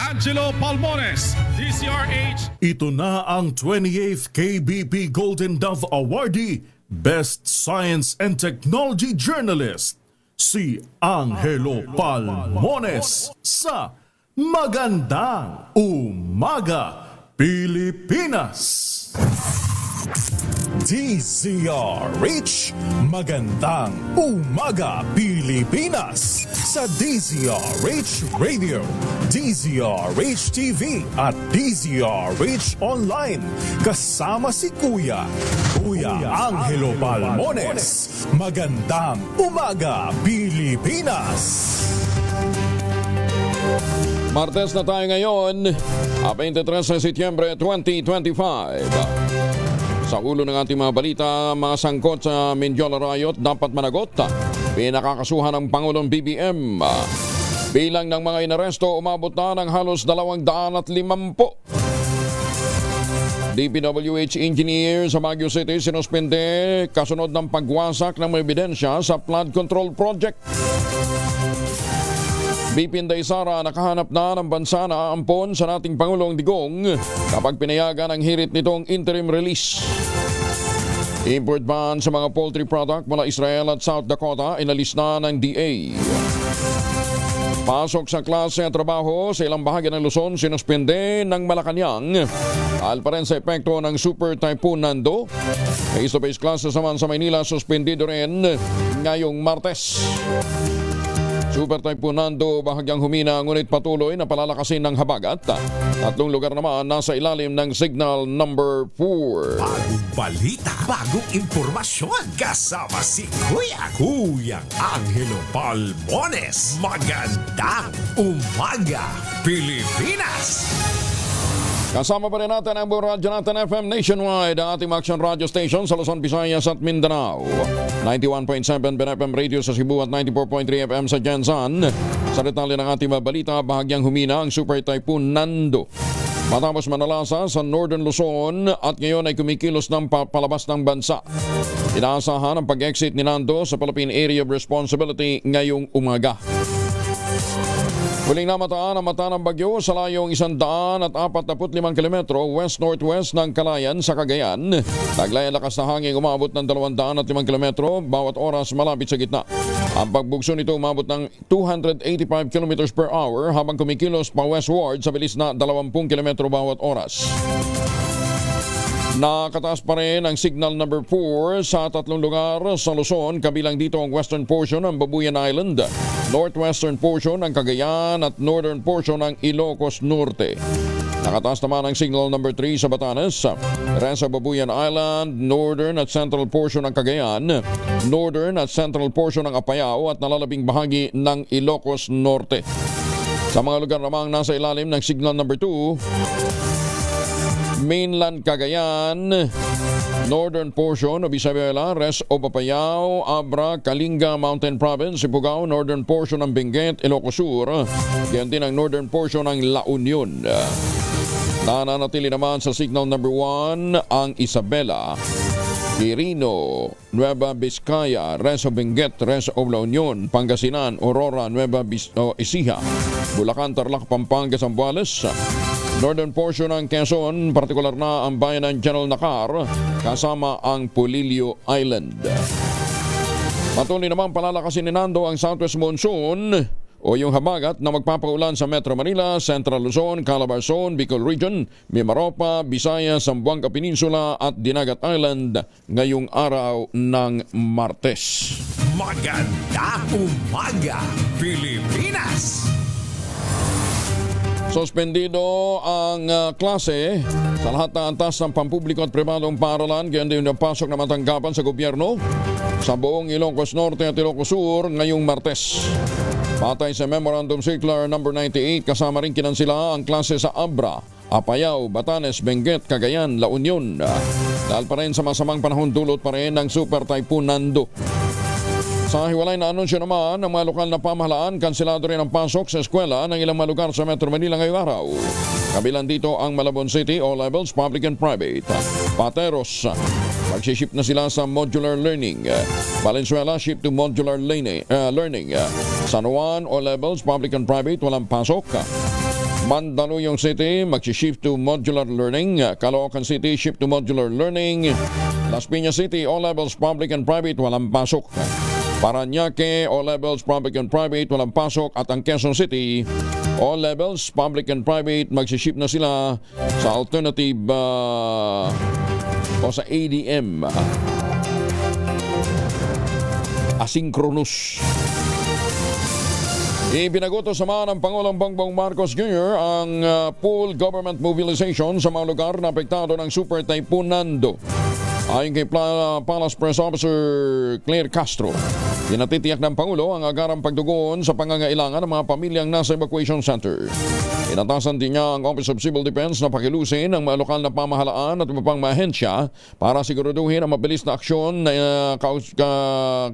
Angelo Palmones, DCRH. Ito na ang 28th KBP Golden Dove Awardee, Best Science and Technology Journalist, si Angelo Palmones sa Magandang Umaga, Pilipinas. DZRH, Magandang Umaga, Pilipinas, sa DZRH Radio, DZRH TV at DZRH Online. Kasama si Kuya Angelo Palmones. Magandang Umaga, Pilipinas. Martes na tayo ngayon, 23 de Setyembre 2025. Sa ulo ng ating mga balita, mga sangkot sa Mindiola Riot dapat managot. Pinakakasuhan ng Pangulong BBM. Bilang ng mga inaresto umabot na ng halos 250. DPWH engineer sa Baguio City sinuspende kasunod ng pagwasak ng mga ebidensya sa flood control project. BP Inday Sara nakahanap na ng bansa na ampon sa nating Pangulong Digong kapag pinayagan ang hirit nitong interim release. Import ban sa mga poultry product mula Israel at South Dakota inalis na ng DA. Pasok sa klase at trabaho sa ilang bahagi ng Luzon sinuspende ng Malacanang dahil pa rin sa epekto ng Super Typhoon Nando. Face-to-face classes naman sa Maynila suspendido rin ngayong Martes. Super Typhoon Nando bahagyang humina ngunit patuloy na palalakasin ng habagat. 3 lugar naman nasa ilalim ng signal number 4. Bagong balita, bagong impormasyon. Kasama si Kuya Angelo Palmones. Magandang Umaga, Pilipinas. Kasama pa rin natin ang buong radyo natin FM nationwide, ang ating action radio station sa Luzon, Visayas at Mindanao. 91.7 BNFM Radio sa Cebu at 94.3 FM sa Jensan. Sa detalye ng ating balita, bahagyang humina ang Super Typhoon Nando. Matapos manalasa sa Northern Luzon at ngayon ay kumikilos ng palabas ng bansa. Inaasahan ang pag-exit ni Nando sa Philippine Area of Responsibility ngayong umaga. Huling namataan ang mata ng bagyo sa layong 145 km west-northwest ng Kalayan sa Cagayan. Taglay ang lakas na hangin umabot ng 205 km bawat oras malapit sa gitna. Ang pagbugso nito umabot ng 285 km per hour habang kumikilos pa westward sa bilis na 20 km bawat oras. Nakataas pa rin ang signal number 4 sa 3 lugar sa Luzon, kabilang dito ang western portion ng Babuyan Island, northwestern portion ng Cagayan at northern portion ng Ilocos Norte. Nakataas naman ang signal number 3 sa Batanes, rest sa Babuyan Island, northern at central portion ng Cagayan, northern at central portion ng Apayao at nalalabing bahagi ng Ilocos Norte. Sa mga lugar namang nasa ilalim ng signal number 2, mainland Cagayan, northern portion of Isabela, rest of Apayao, Abra, Kalinga Mountain Province, Ifugao, northern portion ng Benguet, Ilocos Sur, yan din ang northern portion ng La Union. Nananatili naman sa signal number 1 ang Isabela, Quirino, Nueva Vizcaya, rest of Benguet, rest of La Union, Pangasinan, Aurora, Nueva Ecija, Bulacan, Tarlac, Pampanga, Zambales, northern portion ng Quezon, partikular na ang bayan ng General Nakar, kasama ang Polillo Island. Patuloy naman palalakasin ni Nando ang southwest monsoon o yung habagat na magpapaulan sa Metro Manila, Central Luzon, Calabarzon, Bicol Region, Mimaropa, Visayas, Zamboanga Peninsula at Dinagat Island ngayong araw ng Martes. Magandang Umaga, Pilipinas. Suspendido ang klase sa lahat ng antas ng pampubliko at pribadong paaralan, gayon din ang pasok na matanggapan sa gobyerno sa buong Ilocos Norte at Ilocos Sur ngayong Martes. Batay sa Memorandum Circular No. 98, kasama rin kinansila ang klase sa Abra, Apayao, Batanes, Benguet, Cagayan, La Union. Dahil pa rin sa masamang panahon, dulot pa rin ng Super Typhoon Nando. Sa hiwalay na anunsyo naman ng mga lokal na pamahalaan, kanselado rin ang pasok sa eskwela ng ilang mga lugar sa Metro Manila ngayong araw. Kabilang dito ang Malabon City, all levels, public and private. Pateros, magsiship na sila sa modular learning. Valenzuela, shift to modular learning. San Juan, all levels, public and private, walang pasok. Mandaluyong City, mag-shift to modular learning. Caloocan City, shift to modular learning. Las Piñas City, all levels, public and private, walang pasok. Parañaque, all levels, public and private, walang pasok. At ang Quezon City, all levels, public and private, mag-shift na sila sa alternative o sa ADM. Asynchronous. Ipinagutos naman ng Pangulong Bongbong Marcos Jr. ang full government mobilization sa mga lugar na apektado ng Super Typhoon Nando. Ayon kay Palace Press Officer Claire Castro, pinatitiyak ng Pangulo ang agarang pagtugon sa pangangailangan ng mga pamilyang nasa evacuation center. Inatasan din niya ang Office of Civil Defense na pakilusin ang mga lokal na pamahalaan at iba pang mga ahensya para siguraduhin ang mabilis na aksyon na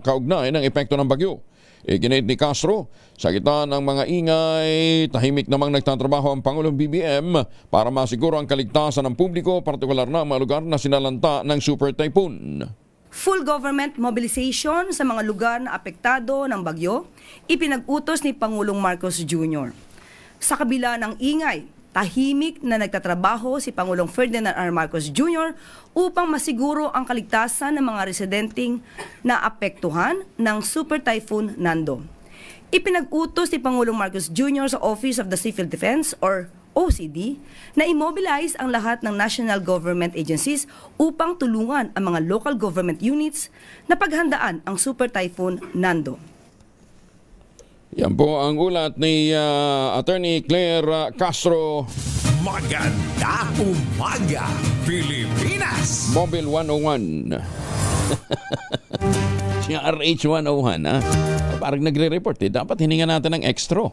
kaugnay ng epekto ng bagyo. Iginit ni Castro, sa gitna ng mga ingay, tahimik namang nagtatrabaho ang Pangulong BBM para masiguro ang kaligtasan ng publiko, partikular na mga lugar na sinalanta ng Super Typhoon. Full government mobilization sa mga lugar na apektado ng bagyo, ipinag-utos ni Pangulong Marcos Jr. Sa kabila ng ingay, tahimik na nagtatrabaho si Pangulong Ferdinand R. Marcos Jr. upang masiguro ang kaligtasan ng mga residenteng naapektuhan ng Super Typhoon Nando. Ipinag-utos ni Pangulong Marcos Jr. sa Office of the Civil Defense or OCD na immobilize ang lahat ng national government agencies upang tulungan ang mga local government units na paghandaan ang Super Typhoon Nando. Yan po ang ulat ni Attorney Claire Castro. Magandang umaga, Pilipinas! Mobile 101. Si RH 101, ha? Parang nagre-report, eh. Dapat hininga natin ng extra.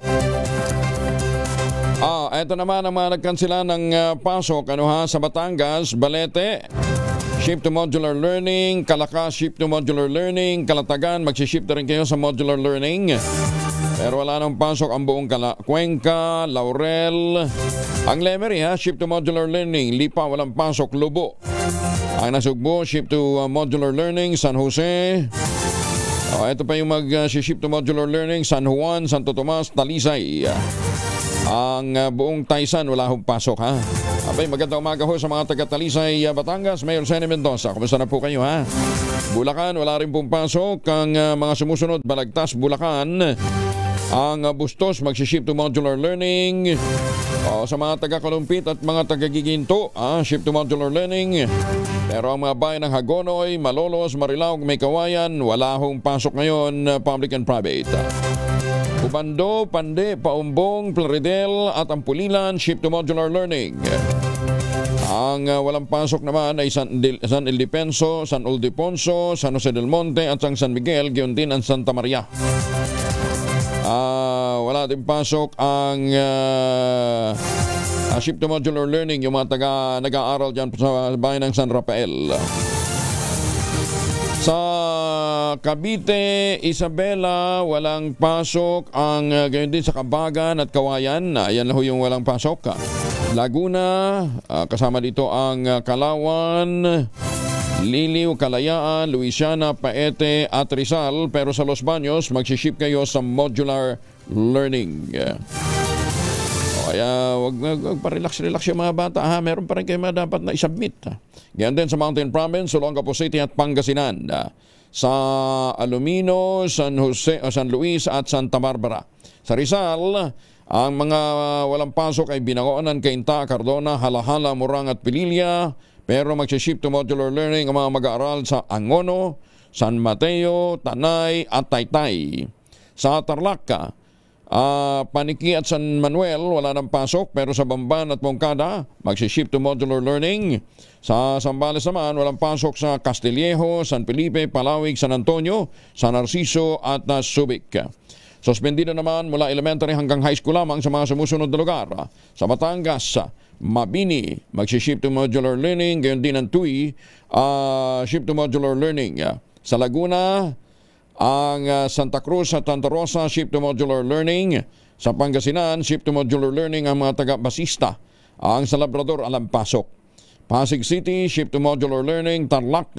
Eto naman ang mga nagkansila ng pasok sa Batangas, Balete, shift to modular learning, Calaca, shift to modular learning, Calatagan, magsishift na rin kayo sa modular learning. Pero wala nang pasok ang buong Cuenca, Laurel. Ang Lemery, shift to modular learning. Lipa, walang pasok. Lubo. Ang Nasugbo, shift to modular learning. San Jose. Ito pa yung mag-shift to modular learning. San Juan, Santo Tomas, Talisay. Ang buong Taysan, wala hong pasok, ha? Abay, magandang umaga ho sa mga taga-Talisay, Batangas. Mayor Sene Mendoza, kumusta na po kayo, ha? Bulacan, wala rin pong pasok. Ang mga sumusunod, Balagtas, Bulacan. Ang Bustos, magsishift to modular learning. Sa mga taga-Kalumpit at mga taga-Giginto, shift to modular learning. Pero ang mga bayan ng Hagonoy, Malolos, Marilao, May Kawayan, wala hong pasok ngayon, public and private. Ubando, Pande, Paumbong, Plaridel at Ampulilan, shift to modular learning. Ang walang pasok naman ay San Ildefonso, San Ildefonso, San Jose del Monte at San Miguel, gayon din ang Santa Maria. Wala din pasok ang shift to modular learning, yung mga nag-aaral dyan sa bayan ng San Rafael. Sa Cavite, Isabela, walang pasok. Ang gayon din sa Kabagan at Kawayan, ayan lang yung walang pasok. Laguna, kasama dito ang Kalawan, Liliw, Kalayaan, Luisiana, Paete at Rizal. Pero sa Los Baños, magsiship kayo sa modular learning. Kaya wag pa-relax yung mga bata, ha? Meron pa rin kayo dapat na isubmit. Ganyan din sa Mountain Province, Olongapo City at Pangasinan. Sa Alumino, San Jose, San Luis at Santa Barbara. Sa Rizal, ang mga walang pasok ay Binangonan, Cainta, Cardona, Halahala, Morang at Pililla. Pero magsiship to modular learning ang mga mag-aaral sa Angono, San Mateo, Tanay at Taytay. Sa Tarlac, Paniki at San Manuel, wala nang pasok. Pero sa Bamban at Moncada, magsiship to modular learning. Sa Zambales naman, walang pasok sa Castillejo, San Felipe, Palawig, San Antonio, San Narciso at Subic. Suspendido naman mula elementary hanggang high school lamang sa mga sumusunod na lugar. Sa Batangas, Mabini, magsiship to modular learning. Gayon din ang TUI, shift to modular learning. Sa Laguna, ang Santa Cruz at Santa Rosa, shift to modular learning. Sa Pangasinan, shift to modular learning ang mga taga-Basista. Ang sa Labrador, alam pasok. Pasig City, shift to modular learning. Tarlac,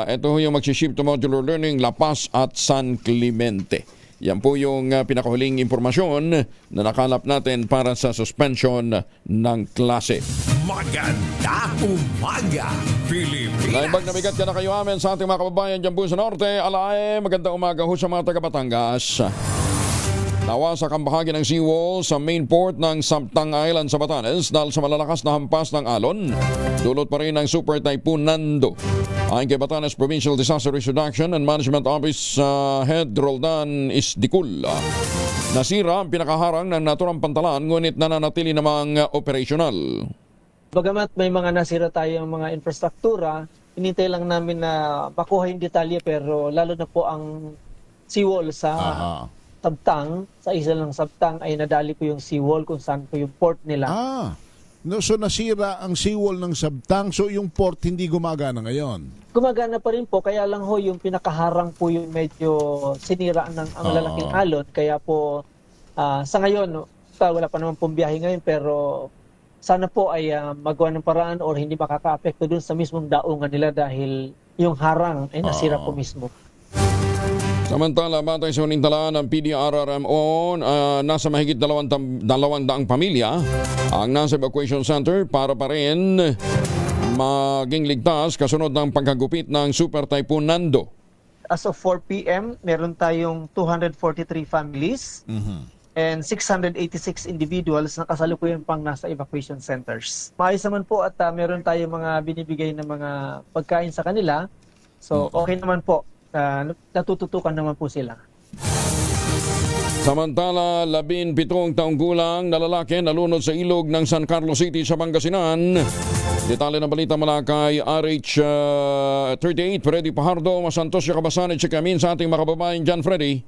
ito yung magsiship to modular learning. La Paz at San Clemente. Yan po yung pinakahuling impormasyon na nakalap natin para sa suspension ng klase. Maganda umaga, Pilipinas. Naimbag na bigat ka na kayo amin sa ating mga kababayan dyan po sa Norte. Alae, magandang umaga ho sa mga taga Batangas. Nawasak ang bahagi ng seawall sa main port ng Sabtang Island sa Batanes dahil sa malalakas na hampas ng alon. Dulot pa rin ng Super Typhoon Nando. Ayon kay Batanes Provincial Disaster Risk Reduction and Management Office Head Roldan Isdicul. Nasira ang pinakaharang ng naturang pantalan ngunit nananatili namang operational. Bagamat may mga nasira tayong mga infrastruktura, hinintay lang namin na makuha yung detalye pero lalo na po ang seawall sa Sabtang, sa isla ng Sabtang ay nadali po yung seawall kung saan po yung port nila. No, so nasira ang seawall ng Sabtang, so yung port hindi gumagana ngayon? Gumagana pa rin po, kaya lang ho yung pinakaharang po yung medyo sinira ng ang lalaking alon. Kaya po sa ngayon, wala pa naman pong biyahe ngayon pero sana po ay magawa ng paraan or hindi makaka-apekto dun sa mismong daungan nila dahil yung harang ay nasira po mismo. Samantala, batay sa unintala ng PDRRMO, nasa mahigit 200 pamilya ang nasa evacuation center para pa rin maging ligtas kasunod ng pagkagupit ng Super Typhoon Nando. As of 4 p.m., meron tayong 243 families and 686 individuals na kasalukuyan pang nasa evacuation centers. Maayos naman po at meron tayong mga binibigay na mga pagkain sa kanila. So okay naman po. Natututukan naman po sila. Samantala, 17 taong gulang na lalaki nalunod sa ilog ng San Carlos City sa Pangasinan. Detalye ng balita mula kay RH38, Freddy Pajardo, masantos siya kabasan at sikamin sa ating mga kababayan dyan, Freddy.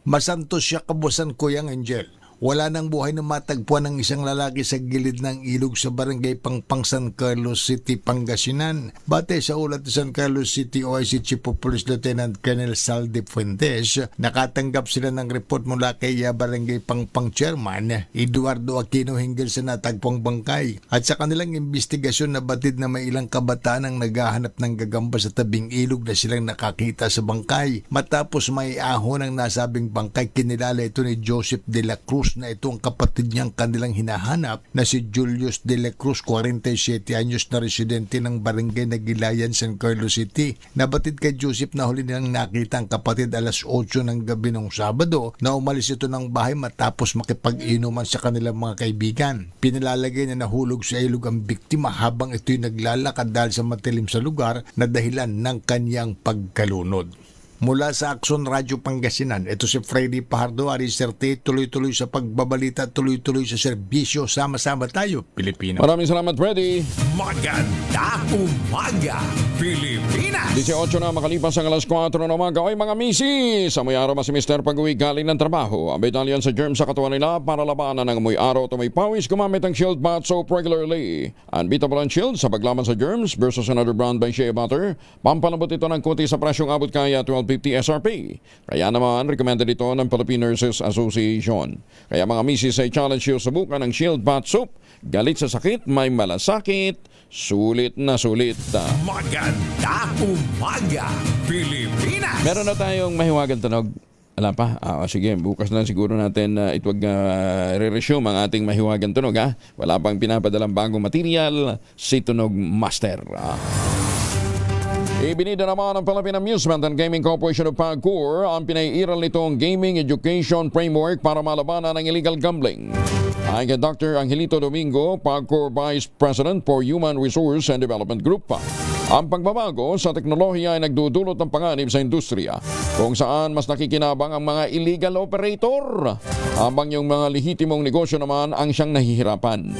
Masantos siya kabasan ko yang Angel. Wala nang buhay na matagpuan ng isang lalaki sa gilid ng ilog sa barangay Pangpang, San Carlos City, Pangasinan. Batay sa ulat ng San Carlos City OIC Chief of Police Lieutenant Colonel Salde Fuentes, nakatanggap sila ng report mula kay barangay Pangpang Chairman Eduardo Aquino hinggil sa natagpong bangkay. At sa kanilang investigasyon, nabatid na may ilang kabataan ang naghahanap ng gagamba sa tabing ilog na silang nakakita sa bangkay. Matapos may ahon ng nasabing bangkay, kinilala ito ni Joseph de la Cruz na ito ang kapatid niyang kanilang hinahanap na si Julius de la Cruz, 47 anyos na residente ng barangay Nagilayan, San Carlos City. Nabatid kay Joseph na huli nilang nakita ang kapatid alas 8 ng gabi ng Sabado na umalis ito ng bahay matapos makipag-inuman sa kanilang mga kaibigan. Pinalalagay na nahulog sa ilog ang biktima habang ito'y naglalakad dahil sa matilim sa lugar na dahilan ng kanyang pagkalunod. Mula sa Action Radio Pangasinan, ito si Freddy Pajardo, Ariserte, tuloy-tuloy sa pagbabalita, tuloy-tuloy sa serbisyo, sama-sama tayo, Pilipinas. Maraming salamat, Freddy. Maganda umaga, Pilipinas. 18 na makalipas ang alas 4 na umaga. Oy mga misis, amoy araw si Mr. pag-uwi galing ng trabaho. Ang medalyan sa germ sa katawan nila para labanan ng amoy araw at may pawis, gumamit ang Shield Bath Soap regularly. Unbeatable ang Shield sa paglaban sa germs versus another brand by Shea Butter. Pampalambot ito ng kuti sa presyong abot kaya 12.50 SRP. Kaya naman, recommended ito ng Philippine Nurses Association. Kaya mga misis ay challenge yung subukan ng Shield Bath Soap. Galit sa sakit, may malasakit, sulit na sulit. Maganda umaga, Pilipinas. Meron na tayong mahiwagang tunog. Alam pa? Sige, bukas na siguro natin itwag re-resume ang ating mahiwagang tunog. Wala pang pinapadalang bagong material si Tunog Master. Ibinida naman ng Philippine Amusement and Gaming Corporation of PAGCOR ang pinaiiral nitong Gaming Education Framework para malabanan ng illegal gambling. Ayon kay Dr. Angelito Domingo, PAGCOR Vice President for Human Resource and Development Group. Ang pagbabago sa teknolohiya ay nagdudulot ng panganib sa industriya kung saan mas nakikinabang ang mga illegal operator habang yung mga lehitimong negosyo naman ang siyang nahihirapan.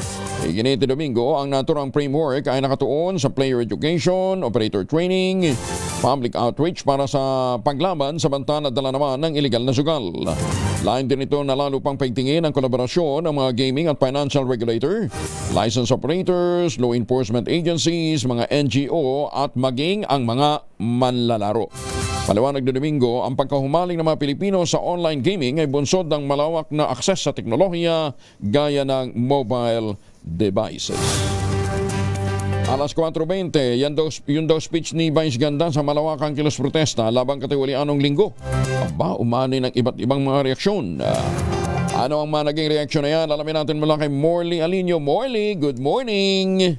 Iginiti Domingo, ang naturang framework ay nakatuon sa player education, operator training, public outreach para sa paglaban sa banta na dala naman ng illegal na sugal. Lain din ito na lalo pang paigtingin ang kolaborasyon ng mga gaming at financial regulator, license operators, law enforcement agencies, mga NGO at maging ang mga manlalaro. Paliwanag na Domingo, ang pagkahumaling ng mga Pilipino sa online gaming ay bunsod ng malawak na akses sa teknolohiya gaya ng mobile devices. Alas 4:20, yun daw speech ni Vice Ganda sa malawakang kilos protesta labang katiwalian ng linggo. Aba, umani ng iba't ibang mga reaksyon. Ano ang mga naging reaksyon na yan? Alamin natin mula kay Morley Alinio. Morley, good morning!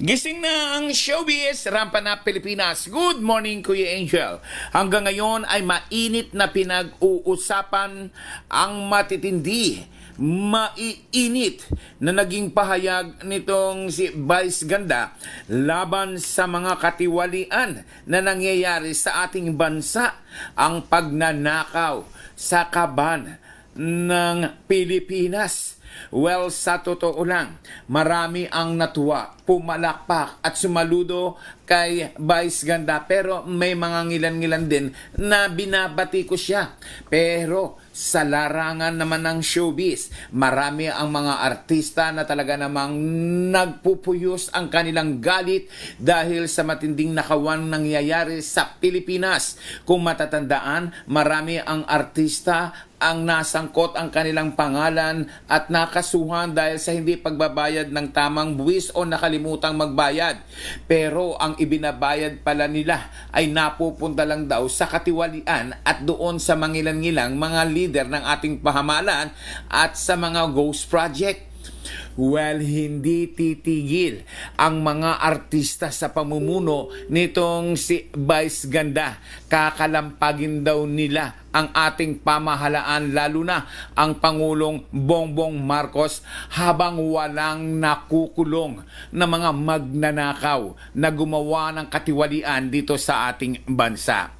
Gising na ang showbiz, rampa na Pilipinas. Good morning, Kuya Angel. Hanggang ngayon ay mainit na pinag-uusapan ang matitindi, maiinit na naging pahayag nitong si Vice Ganda laban sa mga katiwalian na nangyayari sa ating bansa, ang pagnanakaw sa kaban ng Pilipinas. Well, sa totoo lang, marami ang natuwa, pumalakpak at sumaludo kay Vice Ganda, pero may mga ngilan-ngilan din na binabati ko siya. Pero sa larangan naman ng showbiz, marami ang mga artista na talaga namang nagpupuyos ang kanilang galit dahil sa matinding nakawan nangyayari sa Pilipinas. Kung matatandaan, marami ang artista ang nasangkot ang kanilang pangalan at nakasuhan dahil sa hindi pagbabayad ng tamang buwis o nakalimutang magbayad. Pero ang ibinabayad pala nila ay napupunta lang daw sa katiwalian at doon sa mangilan-ngilang mga leader ng ating pahamalan at sa mga ghost project. Well, hindi titigil ang mga artista sa pamumuno nitong si Vice Ganda. Kakalampagin daw nila ang ating pamahalaan, lalo na ang Pangulong Bongbong Marcos, habang walang nakukulong na mga magnanakaw na gumawa ng katiwalian dito sa ating bansa.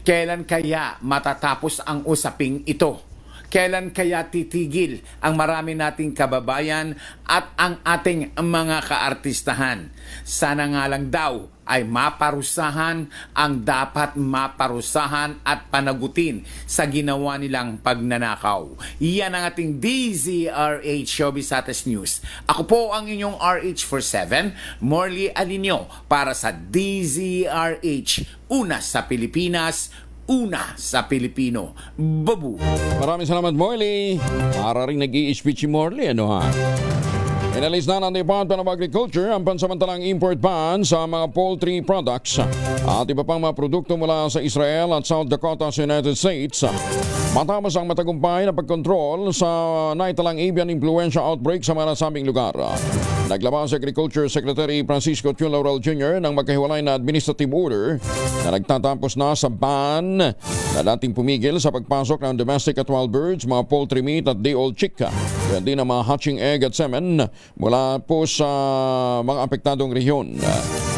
Kailan kaya matatapos ang usaping ito? Kailan kaya titigil ang marami nating kababayan at ang ating mga kaartistahan? Sana nga lang daw ay maparusahan ang dapat maparusahan at panagutin sa ginawa nilang pagnanakaw. Yan ang ating DZRH Showbiz Status News. Ako po ang inyong RH47, Morley Alinio, para sa DZRH, una sa Pilipinas, una sa Pilipino. Babu. Maraming salamat, Morley. Para rin nag-i-speech si Morley, ano ha? Inalis na ng Department of Agriculture ang pansamantalang import ban sa mga poultry products at iba pang mga produkto mula sa Israel at South Dakota sa United States. Matapos ang matagumpay na pagkontrol sa naitalang avian influenza outbreak sa mga nasabing lugar. Naglabas si Agriculture Secretary Francisco Q. Laurel Jr. ng magkahiwalay na administrative order na nagtatapos na sa ban na dating pumigil sa pagpasok ng domestic at wild birds, mga poultry meat at day-old chick. Kaya din ang mga hatching egg at semen mula po sa mga apektadong rehiyon.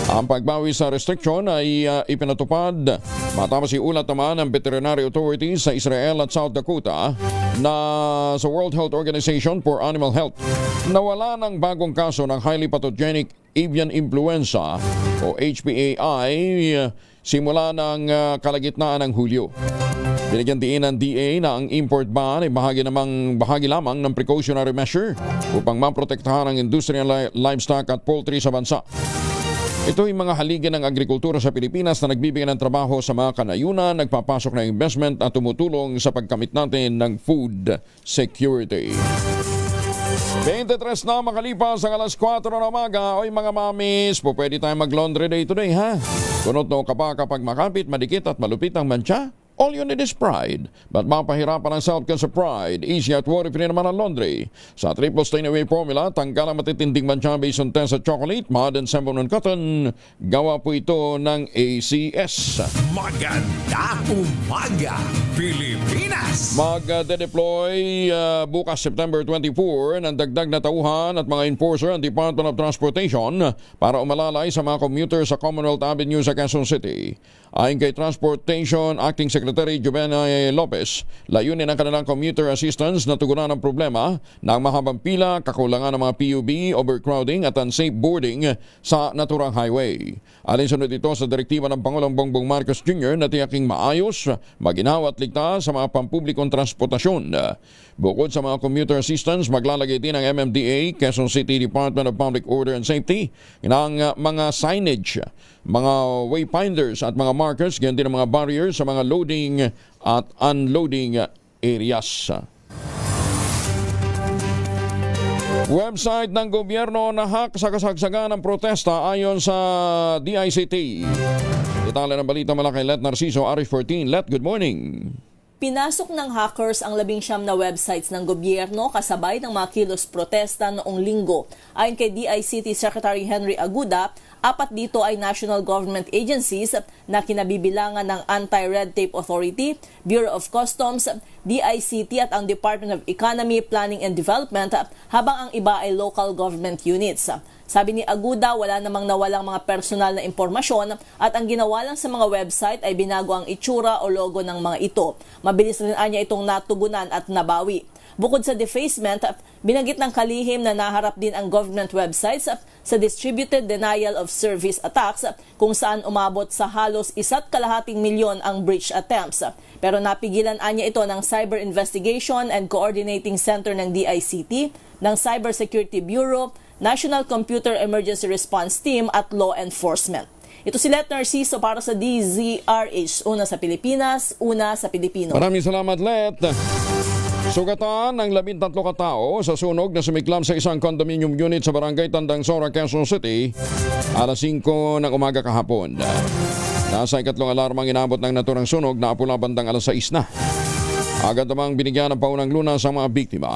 Ang pagbawi sa restriction ay ipinatupad matapos iulat naman ng veterinary authorities sa Israel at South Dakota na sa World Health Organization for Animal Health nawala ng bagong kaso ng highly pathogenic avian influenza o HPAI simula ng kalagitnaan ng Hulyo. Binigyan diin ng DA na ang import ban ay bahagi lamang ng precautionary measure upang maprotektahan ang industrial livestock at poultry sa bansa. Ito ay mga haligi ng agrikultura sa Pilipinas na nagbibigay ng trabaho sa mga kanayunan, nagpapasok ng investment at tumutulong sa pagkamit natin ng food security. 23 na makalipas ang alas 4 ng umaga. Oy mga mamis, po pwede tayong mag-laundry day today ha? Kunot no ka pa kapag makapit, madikit at malupit ang mancha? All you need is Pride. Ba't mapahirapan ang self-care sa Pride? Easy at worry-free naman ang laundry. Sa triple stain-away formula, tanggal ang matitinding mancha based on test at chocolate, mud and semblon and cotton. Gawa po ito ng ACS. Maganda umaga, Pilipinas! Mag-deploy bukas September 24 ng dagdag na tauhan at mga enforcer ang Department of Transportation para umalalay sa mga commuter sa Commonwealth Avenue sa Quezon City. Ayon kay Transportation Acting Secretary Giovanni Lopez, layunin ng kanilang commuter assistance na tugunan ang problema ng mahabang pila, kakulangan ng mga PUB, overcrowding at unsafe boarding sa naturang highway. Alinsunod ito sa direktiba ng Pangulong Bongbong Marcos Jr. na tiyaking maayos, maginawa at ligtas sa mga pampublikong transportasyon. Bukod sa mga commuter assistance, maglalagay din ng MMDA, Quezon City Department of Public Order and Safety ng mga signage, mga wayfinders at mga markers, ganyan din ang mga barriers sa mga loading at unloading areas. Website ng gobyerno na hack sa kasagsagan ng protesta ayon sa DICT. Detalye ng balita mula kay Let Narciso, Arish 14. Let, good morning. Pinasok ng hackers ang 19 na websites ng gobyerno kasabay ng mga kilos protesta noong linggo. Ayon kay DICT Secretary Henry Aguda, 4 dito ay national government agencies na kinabibilangan ng Anti-Red Tape Authority, Bureau of Customs, DICT at ang Department of Economy, Planning and Development, habang ang iba ay local government units. Sabi ni Aguda, wala namang nawalang mga personal na impormasyon at ang ginawa lang sa mga website ay binago ang itsura o logo ng mga ito. Mabilis rin niya itong natugunan at nabawi. Bukod sa defacement, binanggit ng kalihim na naharap din ang government websites sa distributed denial of service attacks kung saan umabot sa halos 1.2 milyon ang breach attempts. Pero napigilan niya ito ng Cyber Investigation and Coordinating Center ng DICT, ng Cybersecurity Bureau, National Computer Emergency Response Team at Law Enforcement. Ito si Let Narciso para sa DZRH. Una sa Pilipinas, una sa Pilipino. Maraming salamat, Let. Sugatan ng 13 katao sa sunog na sumiklam sa isang condominium unit sa barangay Tandangsora, Quezon City, alas 5 ng umaga kahapon. Nasa ikatlong alarmang inabot ng naturang sunog na apula bandang alas 6 na. Agad namang binigyan ng paunang lunas sa mga biktima.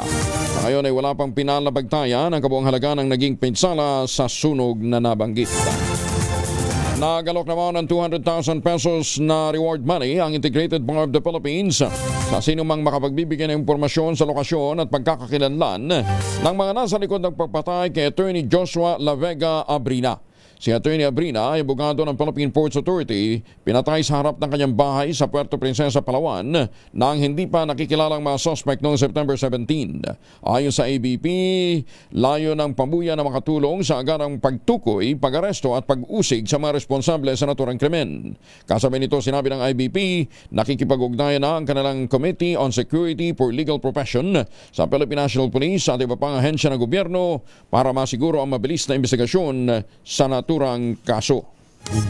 Sa ngayon ay wala pang pinalabagtayan ang kabuang halaga ng naging pinsala sa sunog na nabanggit. Nagalok naman ng 200,000 pesos na reward money ang Integrated Bar of the Philippines sa sinumang makapagbibigay ng impormasyon sa lokasyon at pagkakakilanlan ng mga nasa likod ng pagpatay kay Attorney Joshua La Vega Abrina. Si Attorney Abrina ay abogado ng Philippine Ports Authority, pinatay sa harap ng kanyang bahay sa Puerto Princesa, Palawan nang hindi pa nakikilalang mga suspect noong September 17. Ayon sa ABP, layo ng pambuya na makatulong sa agarang pagtukoy, pag-aresto at pag-usig sa mga responsable sa naturang krimen. Kasabay nito sinabi ng IBP, nakikipag-ugnayan na ang kanilang Committee on Security for Legal Profession sa Philippine National Police at iba pang ahensya ng gobyerno para masiguro ang mabilis na investigasyon sa naturang kaso.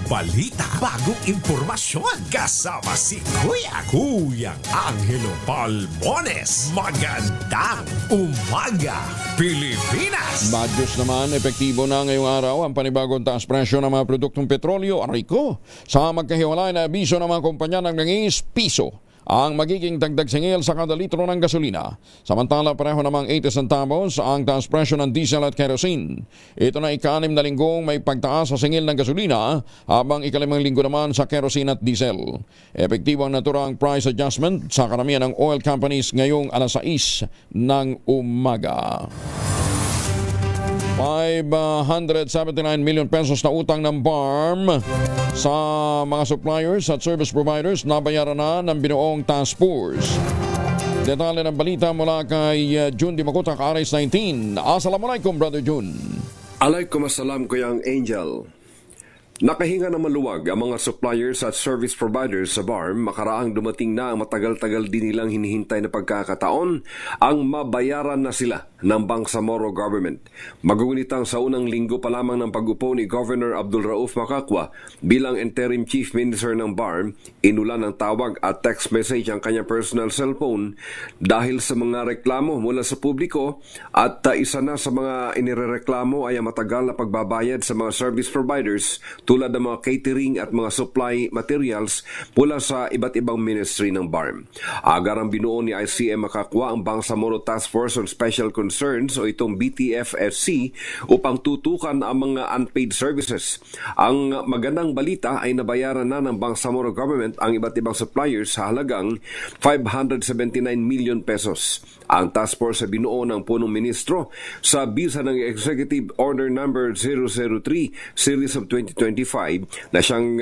Balita, bagong impormasyon, kasama si Kuyang Angelo Palmones. Magandang umaga, Pilipinas! Madyos naman, epektibo na ngayong araw ang panibagong taas presyo ng mga produktong petrolyo, ariko, sa magkahiwalay na abiso ng mga kumpanya ng nangis piso ang magiging dagdag singil sa kada litro ng gasolina. Samantala, pareho namang 80 centavos ang taas presyo ng diesel at kerosene. Ito na ika-6 na linggong may pagtaas sa singil ng gasolina habang ika-5 linggo naman sa kerosene at diesel. Epektibo ang naturang price adjustment sa karamihan ng oil companies ngayong alas 6 ng umaga. 579 million pesos na utang ng BARM sa mga suppliers at service providers nabayaran na ng binuong task force. Detalye ng balita mula kay Jun Di Makutak, Aris 19. Assalamualaikum, Brother Jun. Alaikumussalam, Kuyang Angel. Nakahinga na maluwag ang mga suppliers at service providers sa BARM makaraang dumating na ang matagal-tagal din nilang hinihintay na pagkakataon ang mabayaran na sila ng Bangsamoro government. Magugunitang sa unang linggo pa lamang ng pag-upo ni Governor Abdul Rauf Makakwa bilang interim chief minister ng BARM, inulan ng tawag at text message ang kanyang personal cellphone dahil sa mga reklamo mula sa publiko at isa na sa mga inirereklamo ay ang matagal na pagbabayad sa mga service providers tulad ng mga catering at mga supply materials mula sa iba't ibang ministry ng BARM. Agarang binuo ni ICM Makakwa ang Bangsamoro Task Force on Special Concerns o itong BTFSC upang tutukan ang mga unpaid services. Ang magandang balita ay nabayaran na ng Bangsamoro government ang iba't ibang suppliers sa halagang 579 million pesos. Ang task force ay binuo ng punong ministro sa bisa ng Executive Order Number 003 Series of 2025 na siyang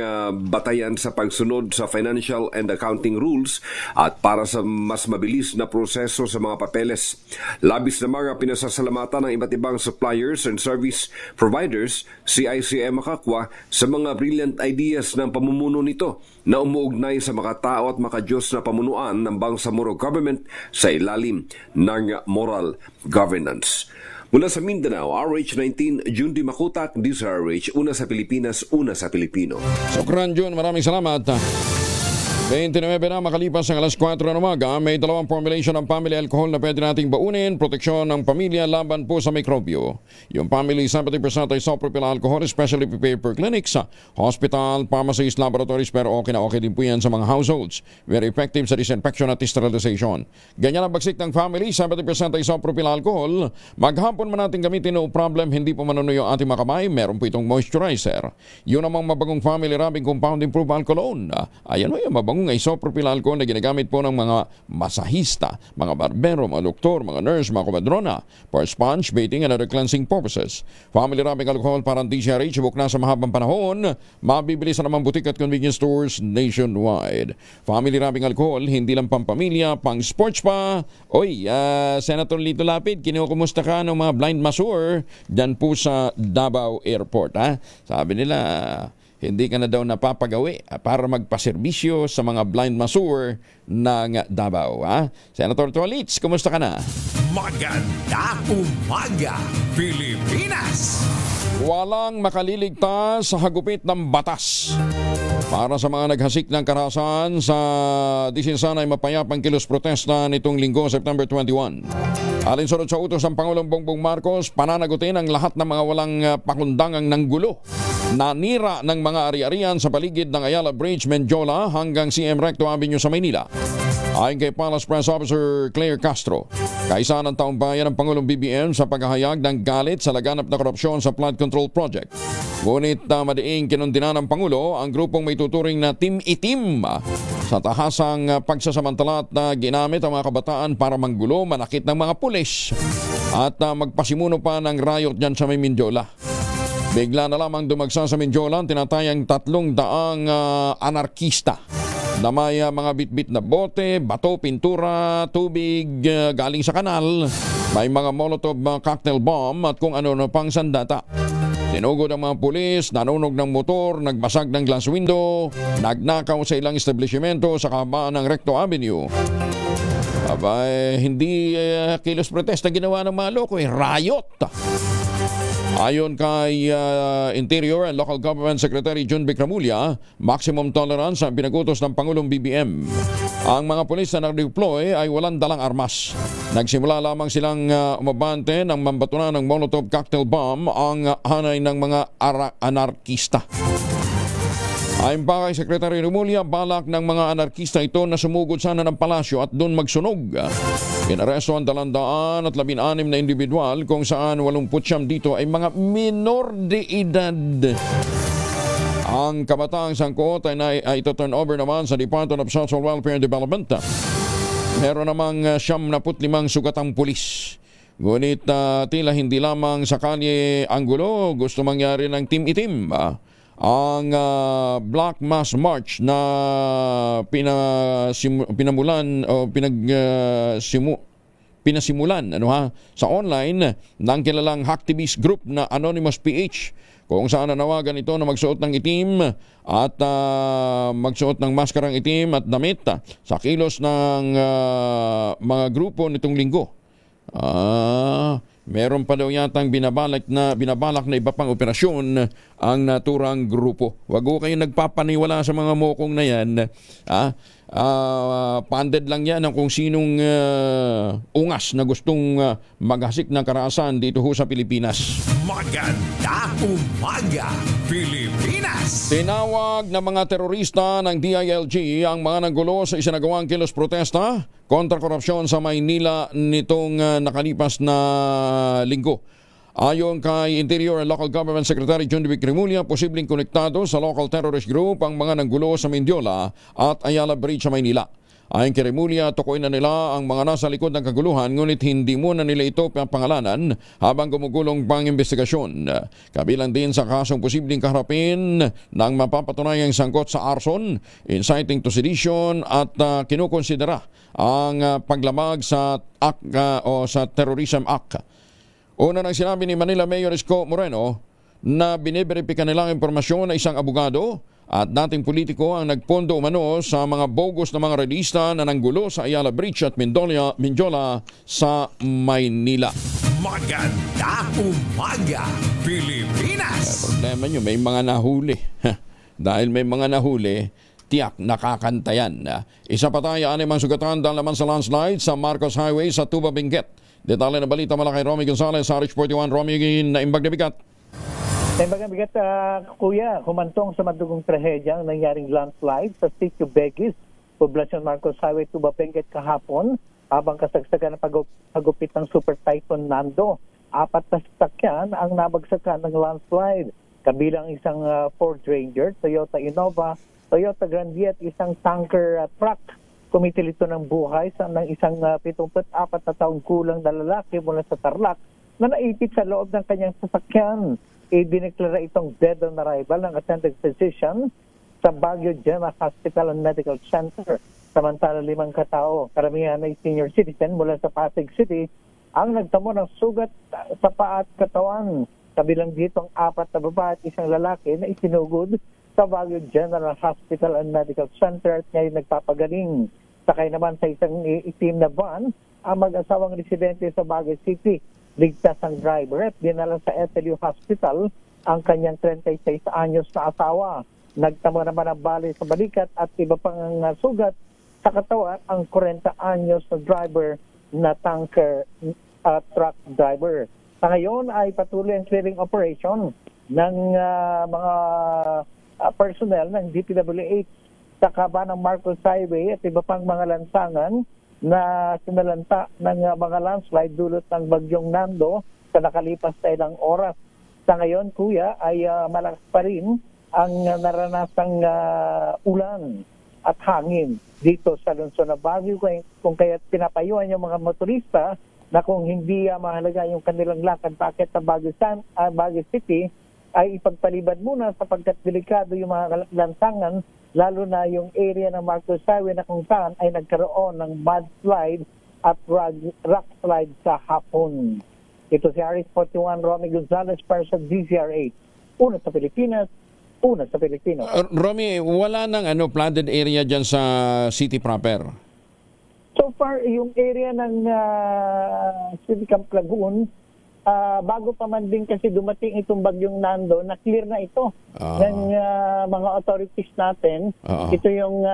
batayan sa pagsunod sa financial and accounting rules at para sa mas mabilis na proseso sa mga papeles. Labis na mga pinasasalamatan ng iba't ibang suppliers and service providers si ICM Makakwa sa mga brilliant ideas ng pamumuno nito na umuugnay sa makatao at makadiyos na pamunuan ng Bangsamoro government sa ilalim ng moral governance. Mula sa Mindanao, RH19, Jun Di Makutak, DZRH, una sa Pilipinas, una sa Pilipino. Sokran Jun, maraming salamat. 29 na makalipas ang alas 4 ng umaga, may dalawang formulation ng family alcohol na pwede nating baunin, proteksyon ng pamilya laban po sa mikrobyo. Yung family 70% isopropyl alcohol, especially prepared for clinics, hospital, pharmacies, laboratories, pero okay na okay din po yan sa mga households. Very effective sa disinfection at sterilization. Ganyan ang bagsik ng family, 70% isopropyl alcohol. Maghapon man natin gamitin, no problem, hindi po manunuyo ang ating mga kamay, meron po itong moisturizer. Yun namang mabagong family rubbing compound improved alcohol. Ayan mo yung mabagong isopropyl alcohol na ginagamit po ng mga masahista, mga barbero, mga doktor, mga nurse, mga komadrona for sponge, bathing, and other cleansing purposes. Family rubbing alcohol parang DCRH, buk na sa mahabang panahon, mabibili sa namang butik at convenience stores nationwide. Family rubbing alcohol, hindi lang pampamilya, pang sports pa. Oy, Senator Lito Lapid, kinukumusta ka ng mga blind masseur dyan po sa Davao Airport. Sabi nila, hindi ka na daw napapagawi para magpaserbisyo sa mga blind masseur ng Davao. Senator Tualitz, kumusta ka na? Magandang umaga, Pilipinas! Walang makaliligtas sa hagupit ng batas. Para sa mga naghasik ng karahasan sa disinsanay mapayapang kilos protesta nitong linggo, September 21. Alinsunod sa utos ng Pangulong Bongbong Marcos, pananagutin ang lahat ng mga walang pakundangang nanggulo. Nanira ng mga ari-arian sa paligid ng Ayala Bridge, Menjola hanggang CM Recto Avenue sa Maynila. Ayon kay Palace Press Officer Claire Castro, kaisa ng taong bayan ng Pangulong BBM sa paghahayag ng galit sa laganap na korupsyon sa flood control project. Ngunit madiing kinundina ng Pangulo ang grupong may tuturing na Team Itim sa tahasang pagsasamantala at ginamit ang mga kabataan para manggulo, manakit ng mga pulis at magpasimuno pa ng riot dyan sa may Mindiola. Bigla na lamang dumagsa sa Mindiola ang tinatayang 300 anarkista na may mga bitbit na bote, bato, pintura, tubig galing sa kanal, may mga Molotov cocktail bomb at kung ano pang sandata. Tinugod ang mga pulis, nanunog ng motor, nagbasag ng glass window, nagnakaw sa ilang establishmento sa kahabaan ng Recto Avenue. Abay, hindi kilos protesta ginawa ng mga loko, riot. Ayon kay Interior and Local Government Secretary Jun Bicramulya, maximum tolerance ang pinagutos ng Pangulong BBM. Ang mga pulis na nag-deploy ay walang dalang armas. Nagsimula lamang silang umabante ng mambatunan ng Molotov cocktail bomb ang hanay ng mga anarkista. Ayon pa kay Secretary Remulla, balak ng mga anarkista ito na sumugod sana ng palasyo at doon magsunog. Inaresto ang 216 na individual kung saan 89 dito ay mga minor de edad. Ang kabataang sangkot ay ito turn over naman sa Department of Social Welfare and Development. Meron namang 75 sugatang pulis. Ngunit tila hindi lamang sa kalye Angulo gusto mangyari ng Team Itim. Ang Black Mass March na pinasimulan sa online ng kilalang hacktivist group na Anonymous PH, kung saan nanawagan ito na magsuot ng itim at magsuot ng maskarang itim at damit sa kilos ng mga grupo nitong linggo. Meron pa daw yatang binabalak na iba pang operasyon ang naturang grupo. Wag ko kayo nagpapaniwala sa mga mokong na yan. Panded lang yan ng kung sinong ungas na gustong maghasik ng karahasan dito ho sa Pilipinas. Magandang umaga, Pilipinas! Tinawag ng mga terorista ng DILG ang mga nanggulo sa isinagawang kilos protesta kontra korupsyon sa Maynila nitong nakalipas na linggo. Ayon kay Interior and Local Government Secretary Jun Bicramulya, posibleng konektado sa local terrorist group ang mga nanggulo sa Mindiola at Ayala Bridge sa Maynila. Ayon kay Remulla, tukuyin na nila ang mga nasa likod ng kaguluhan, ngunit hindi muna nila ito pangalanan habang gumugulong pang investigasyon. Kabilang din sa kasong posibleng kaharapin ng mapapatunayang sangkot sa arson, inciting to sedition at kinukonsidera ang paglamag sa sa Terrorism Act. Una nang sinabi ni Manila Mayor Isko Moreno na biniberipika nilang impormasyon na isang abogado at dating politiko ang nagpondo umano sa mga bogus na mga relista na nanggulo sa Ayala Bridge at Mindiola sa Maynila. Magandang umaga, Pilipinas! Problema nyo, may mga nahuli. Dahil may mga nahuli, tiyak nakakantayan. Isa pa tayo, 6 ang sugatan dahil naman sa landslide sa Marcos Highway sa Tuba, Benguet. Detalye na balita mula kay Romy Gonzalez sa RH41. Romy, naimbag na bigat. Naimbag na bigat, kuya, humantong sa madugong trahedya ang nangyaring landslide sa Sitio Begis, Poblacion Marcos Highway, Tuba, Benguet kahapon, habang kasagsagan ng pagupit ng Super Typhoon Nando. 4 na sasakyan ang nabagsakan ng landslide, kabilang isang Ford Ranger, Toyota Innova, Toyota Grandia at isang tanker truck. Kumitil ito ng buhay ng isang 74 na taong gulang na lalaki mula sa Tarlac na naipit sa loob ng kanyang sasakyan. Idineklara itong dead on arrival ng attending physician sa Baguio General Hospital and Medical Center. Samantala 5 katao, karamihan ay senior citizen mula sa Pasig City, ang nagtamo ng sugat sa paa at katawan. Kabilang dito ang 4 na babae at isang lalaki na isinugod sa Baguio General Hospital and Medical Center at ngayon nagpapagaling. Sakay naman sa isang itim na van ang mag-asawang residente sa Baguio City. Ligtas ang driver at dinala sa SLU Hospital ang kanyang 36 anyos na asawa. Nagtamo naman ang bali sa balikat at iba pang sugat sa katawan ang 40 anyos na driver na tanker truck driver. Sa ngayon ay patuloy ang clearing operation ng mga personnel ng DPWH sa kaba ng Marcos Highway at iba pang mga lansangan na sinalanta ng mga landslide dulot ng bagyong Nando sa nakalipas na ilang oras. Sa ngayon, kuya, ay malakas pa rin ang naranasang ulan at hangin dito sa lungsod ng Baguio, kung kaya pinapayuhan yung mga motorista na kung hindi mahalaga yung kanilang lakad paakit sa Baguio City, ay ipagpalibad muna sapagkat delikado yung mga lansangan, lalo na yung area ng Marcos Highway na kung saan ay nagkaroon ng mudslide at rock slide sa hapon. Ito si RH41 Romy Gonzalez para sa DZRH. Una sa Pilipinas, una sa Pilipino. Romy, wala nang flooded area dyan sa city proper? So far, yung area ng City Camp Lagoon, bago pa man din kasi dumating itong bagyong Nando, na-clear na ito ng mga authorities natin. Ito yung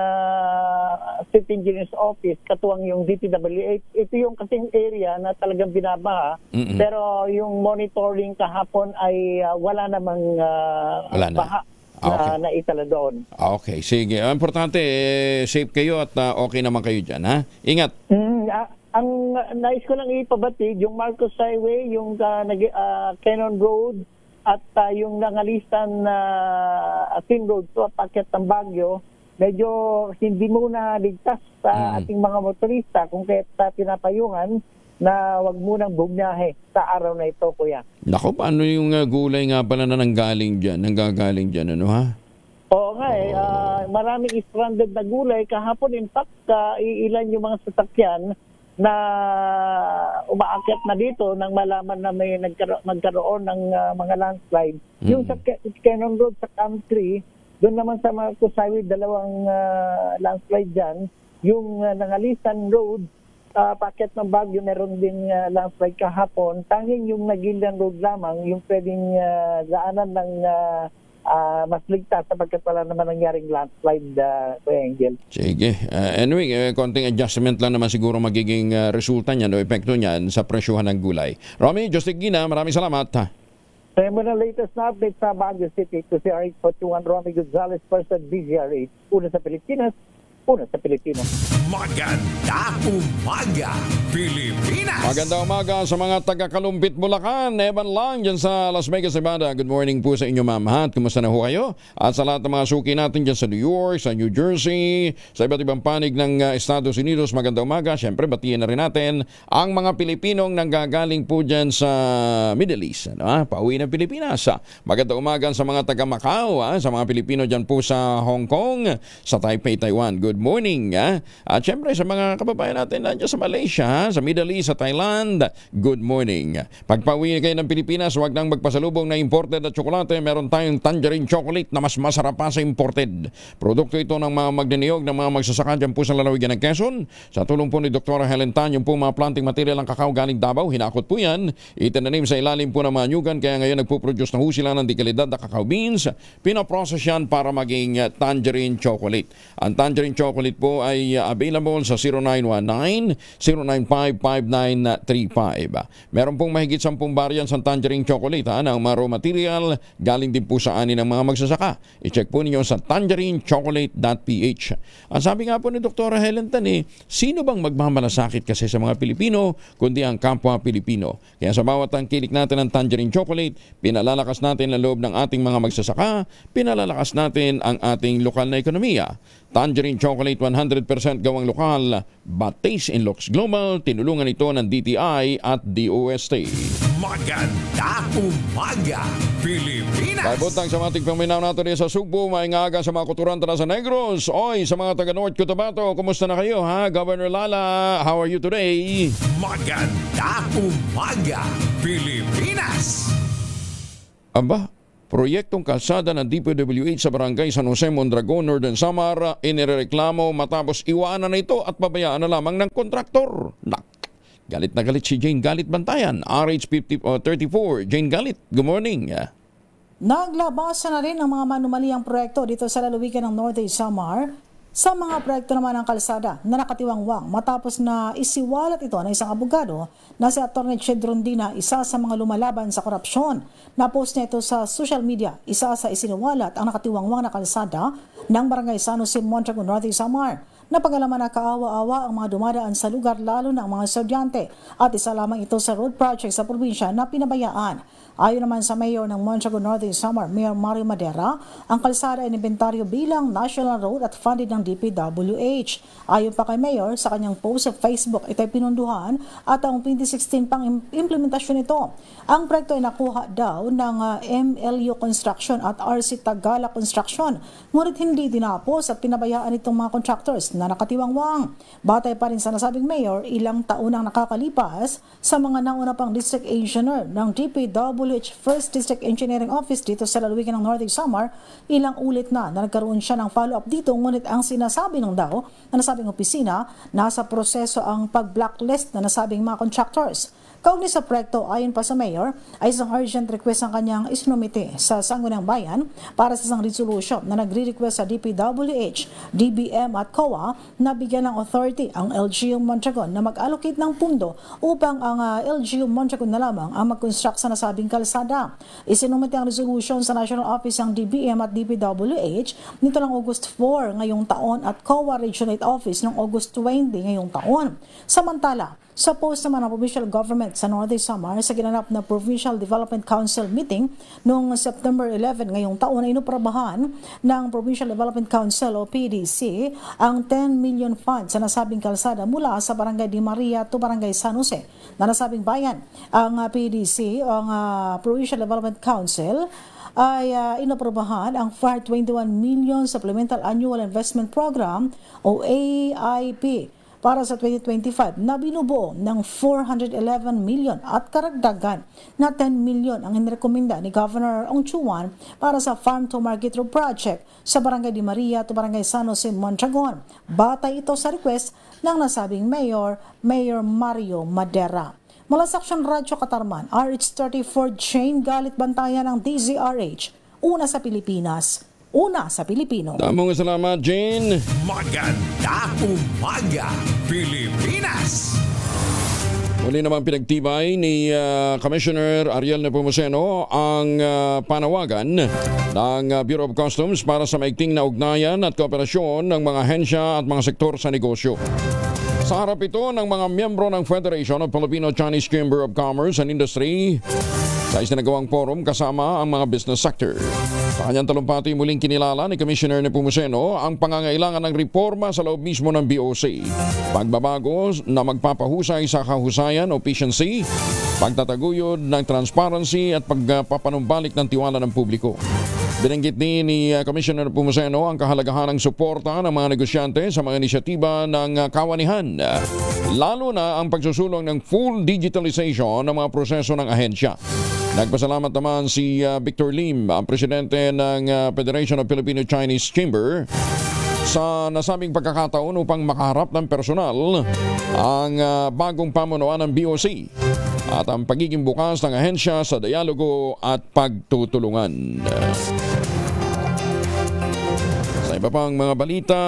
City Engineer's Office, katuwang yung DPWH. Ito yung kasing area na talagang binabaha. Pero yung monitoring kahapon ay wala namang baha na itala doon. Okay, sige. Ang importante, safe kayo at okay naman kayo dyan, ha? Ingat. Ang nais ko lang ipabatid, yung Marcos Highway, yung Cannon Road, at yung nangalistan na Atin Road to paket ng Baguio, medyo hindi muna ligtas sa ating mga motorista kung kaya pinapayungan na wag munang bumyahe sa araw na ito, kuya. Nako, paano yung gulay nga pala na nanggagaling dyan, ano ha? Oo nga maraming stranded na gulay. Kahapon, in fact, ilan yung mga sasakyan na umaakyat na dito nang malaman na may nagkaroon ng mga landslide. Yung sa Cannon Road sa Camp 3, doon naman sa Marcos Highway, 2 landslide dyan. Yung Nangalisan Road, packet ng Baguio, meron din landslide kahapon. Tanging yung Nagilian Road lamang, yung pwedeng daanan ng mas ligtas sapagkat wala naman nangyaring landslide, Kuya Angel. Sige. Anyway, konting adjustment lang naman siguro magiging resulta niyan o epekto niyan sa presyuhan ng gulay. Romy, Joseph Gina, maraming salamat. Sa mo na latest na update sa Baguio City, to si RH41 Romy Gonzalez para sa DZRH. Una sa Pilipinas, una sa Pilipino. Maganda umaga, Pilipinas! Maganda umaga sa mga taga-Kalumpit, Bulacan. Evan lang dyan sa Las Vegas, Nevada. Good morning po sa inyo, ma'am. At kumusta na ho kayo? At sa lahat ng mga suki natin dyan sa New York, sa New Jersey, sa iba't ibang panig ng Estados Unidos, maganda umaga. Siyempre, batiin na rin natin ang mga Pilipinong nanggagaling po dyan sa Middle East. Pauwi ng Pilipinas. Maganda umaga sa mga taga-Macau, sa mga Pilipino dyan po sa Hong Kong, sa Taipei, Taiwan. Good morning. At syempre sa mga kababayan natin nandiyan sa Malaysia, sa Middle East, sa Thailand, good morning. Pagpauwi kayo ng Pilipinas, huwag nang magpasalubong na imported at tsokolate. Meron tayong tangerine chocolate na mas masarap pa sa imported. Produkto ito ng mga magniniyog ng mga magsasaka dyan po sa lalawigan ng Quezon. Sa tulong po ni Dr. Helen Tan, yung po mga planting material ng kakao galing Davao, hinakot po yan. Itinanim sa ilalim po ng mga nyugan, kaya ngayon nagpo-produce na ho sila ng dekalidad na cacao beans. Pinaprocess yan para maging tangerine chocolate. Ang tangerine chocolate po ay available sa 0919-095-5935. Meron pong mahigit 10 variants ng tangerine chocolate ng mga raw material galing din po sa ani ng mga magsasaka. I-check po ninyo sa tangerinechocolate.ph. Ang sabi nga po ni Dr. Helen Tan, sino bang magmamalasakit kasi sa mga Pilipino kundi ang kapwa Pilipino? Kaya sa bawat tangkilik natin ng tangerine chocolate, pinalalakas natin ang loob ng ating mga magsasaka, pinalalakas natin ang ating lokal na ekonomiya. Tangerine chocolate 100% gawang lokal, but taste and looks global. Tinulungan ito ng DTI at DOST. Maganda umaga, Pilipinas! Paibutang sa mating paminaw natin sa Sugbo, maingaga sa mga kuturan tala sa Negros. Oy, sa mga taga North Cotabato, kumusta na kayo Governor Lala? How are you today? Maganda umaga, Pilipinas! Aba, proyektong kalsada ng DPWH sa Barangay San Jose, Mondragon, Northern Samar, inireklamo matapos iwanan na ito at pabayaan na lamang ng kontraktor. Galit na galit si Jane Galit Bantayan, RH34. Jane Galit, good morning. Naglabasa na rin ang mga manumaliang proyekto dito sa lalawigan ng Northern Samar sa mga proyekto naman ng kalsada na nakatiwangwang matapos na isiwalat ito ng isang abogado na si Atty. Chedron Dina, isa sa mga lumalaban sa korupsyon. Na-post niya ito sa social media, isa sa isiniwalat ang nakatiwangwang na kalsada ng Barangay San Jose, Mondragon, Northern Samar. Napag-alaman na kaawa-awa ang mga dumadaan sa lugar, lalo na ang mga estudyante, at isa lamang ito sa road project sa probinsya na pinabayaan. Ayon naman sa Mayor ng Mondragon, Northern Samar, Mayor Mario Madera, ang kalsada ay inventaryo bilang national road at funded ng DPWH. Ayon pa kay Mayor, sa kanyang post sa Facebook, ito ay pinunduhan at ang 2016 pang implementasyon ito. Ang proyekto ay nakuha daw ng MLU Construction at RC Tagala Construction, ngunit hindi dinapos at pinabayaan itong mga contractors na nakatiwangwang. Batay pa rin sa nasabing Mayor, ilang taon ang nakakalipas sa mga nauna pang District Engineer ng DPWH First District Engineering Office dito sa lalawigan ng Northern Samar, ilang ulit na nagkaroon siya ng follow-up dito, ngunit ang sinasabi ng daw na nasabing opisina, nasa proseso ang pag-blacklist na nasabing mga contractors. Kaugnay sa proyekto, ayon pa sa Mayor, ay isang urgent request ang kanyang isinumite sa Sangguniang Bayan para sa isang resolution na nagre-request sa DPWH, DBM at COA na bigyan ng authority ang LGU Mondragon na mag-allocate ng pundo upang ang LGU Mondragon na lamang ang mag-construct sa nasabing kalsada. Isinumite ang resolution sa National Office ng DBM at DPWH nito lang August 4 ngayong taon at COA Region 8 Office noong August 20 ngayong taon. Samantala, sa post naman ng provincial government sa Northern Samar sa ginanap na Provincial Development Council meeting noong September 11 ngayong taon ay inuprabahan ng Provincial Development Council o PDC ang 10 million funds sa nasabing kalsada mula sa Barangay Di Maria to Barangay San Jose na nasabing bayan. Ang PDC o ang Provincial Development Council ay inaprobahan ang 421 million Supplemental Annual Investment Program o AIP para sa 2025 na binubuo ng 411 million at karagdagan na 10 million ang inirekomenda ni Governor Ong Chuan para sa Farm to Market Road Project sa Barangay Di Maria to Barangay San Jose, Mondragon. Batay ito sa request ng nasabing Mayor Mario Madera. Mula sa Action Radio Katarman, RH34 Jane Galit Bantayan ng DZRH, una sa Pilipinas, una sa Pilipino. Damong salamat, Jane. Maganda umaga, Pilipinas! Muli naman pinagtibay ni Commissioner Ariel Nepomuceno ang panawagan ng Bureau of Customs para sa maigting na ugnayan at kooperasyon ng mga ahensya at mga sektor sa negosyo. Sa harap ito ng mga miyembro ng Federation of Filipino-Chinese Chamber of Commerce and Industry sa isinagawang forum kasama ang mga business sector. Sa kanyang talumpati, muling kinilala ni Commissioner Nepomuceno ang pangangailangan ng reforma sa loob mismo ng BOC. Pagbabago na magpapahusay sa kahusayan o efficiency, pagtataguyod ng transparency at pagpapanumbalik ng tiwala ng publiko. Binanggit din ni Commissioner Pumuseno ang kahalagahan ng suporta ng mga negosyante sa mga inisyatiba ng kawanihan, lalo na ang pagsusulong ng full digitalization ng mga proseso ng ahensya. Nagpasalamat naman si Victor Lim, ang presidente ng Federation of Filipino-Chinese Chamber, sa nasabing pagkakataon upang makaharap ng personal ang bagong pamunuan ng BOC at ang pagiging bukas ng ahensya sa dialogo at pagtutulungan. Sa iba pang mga balita,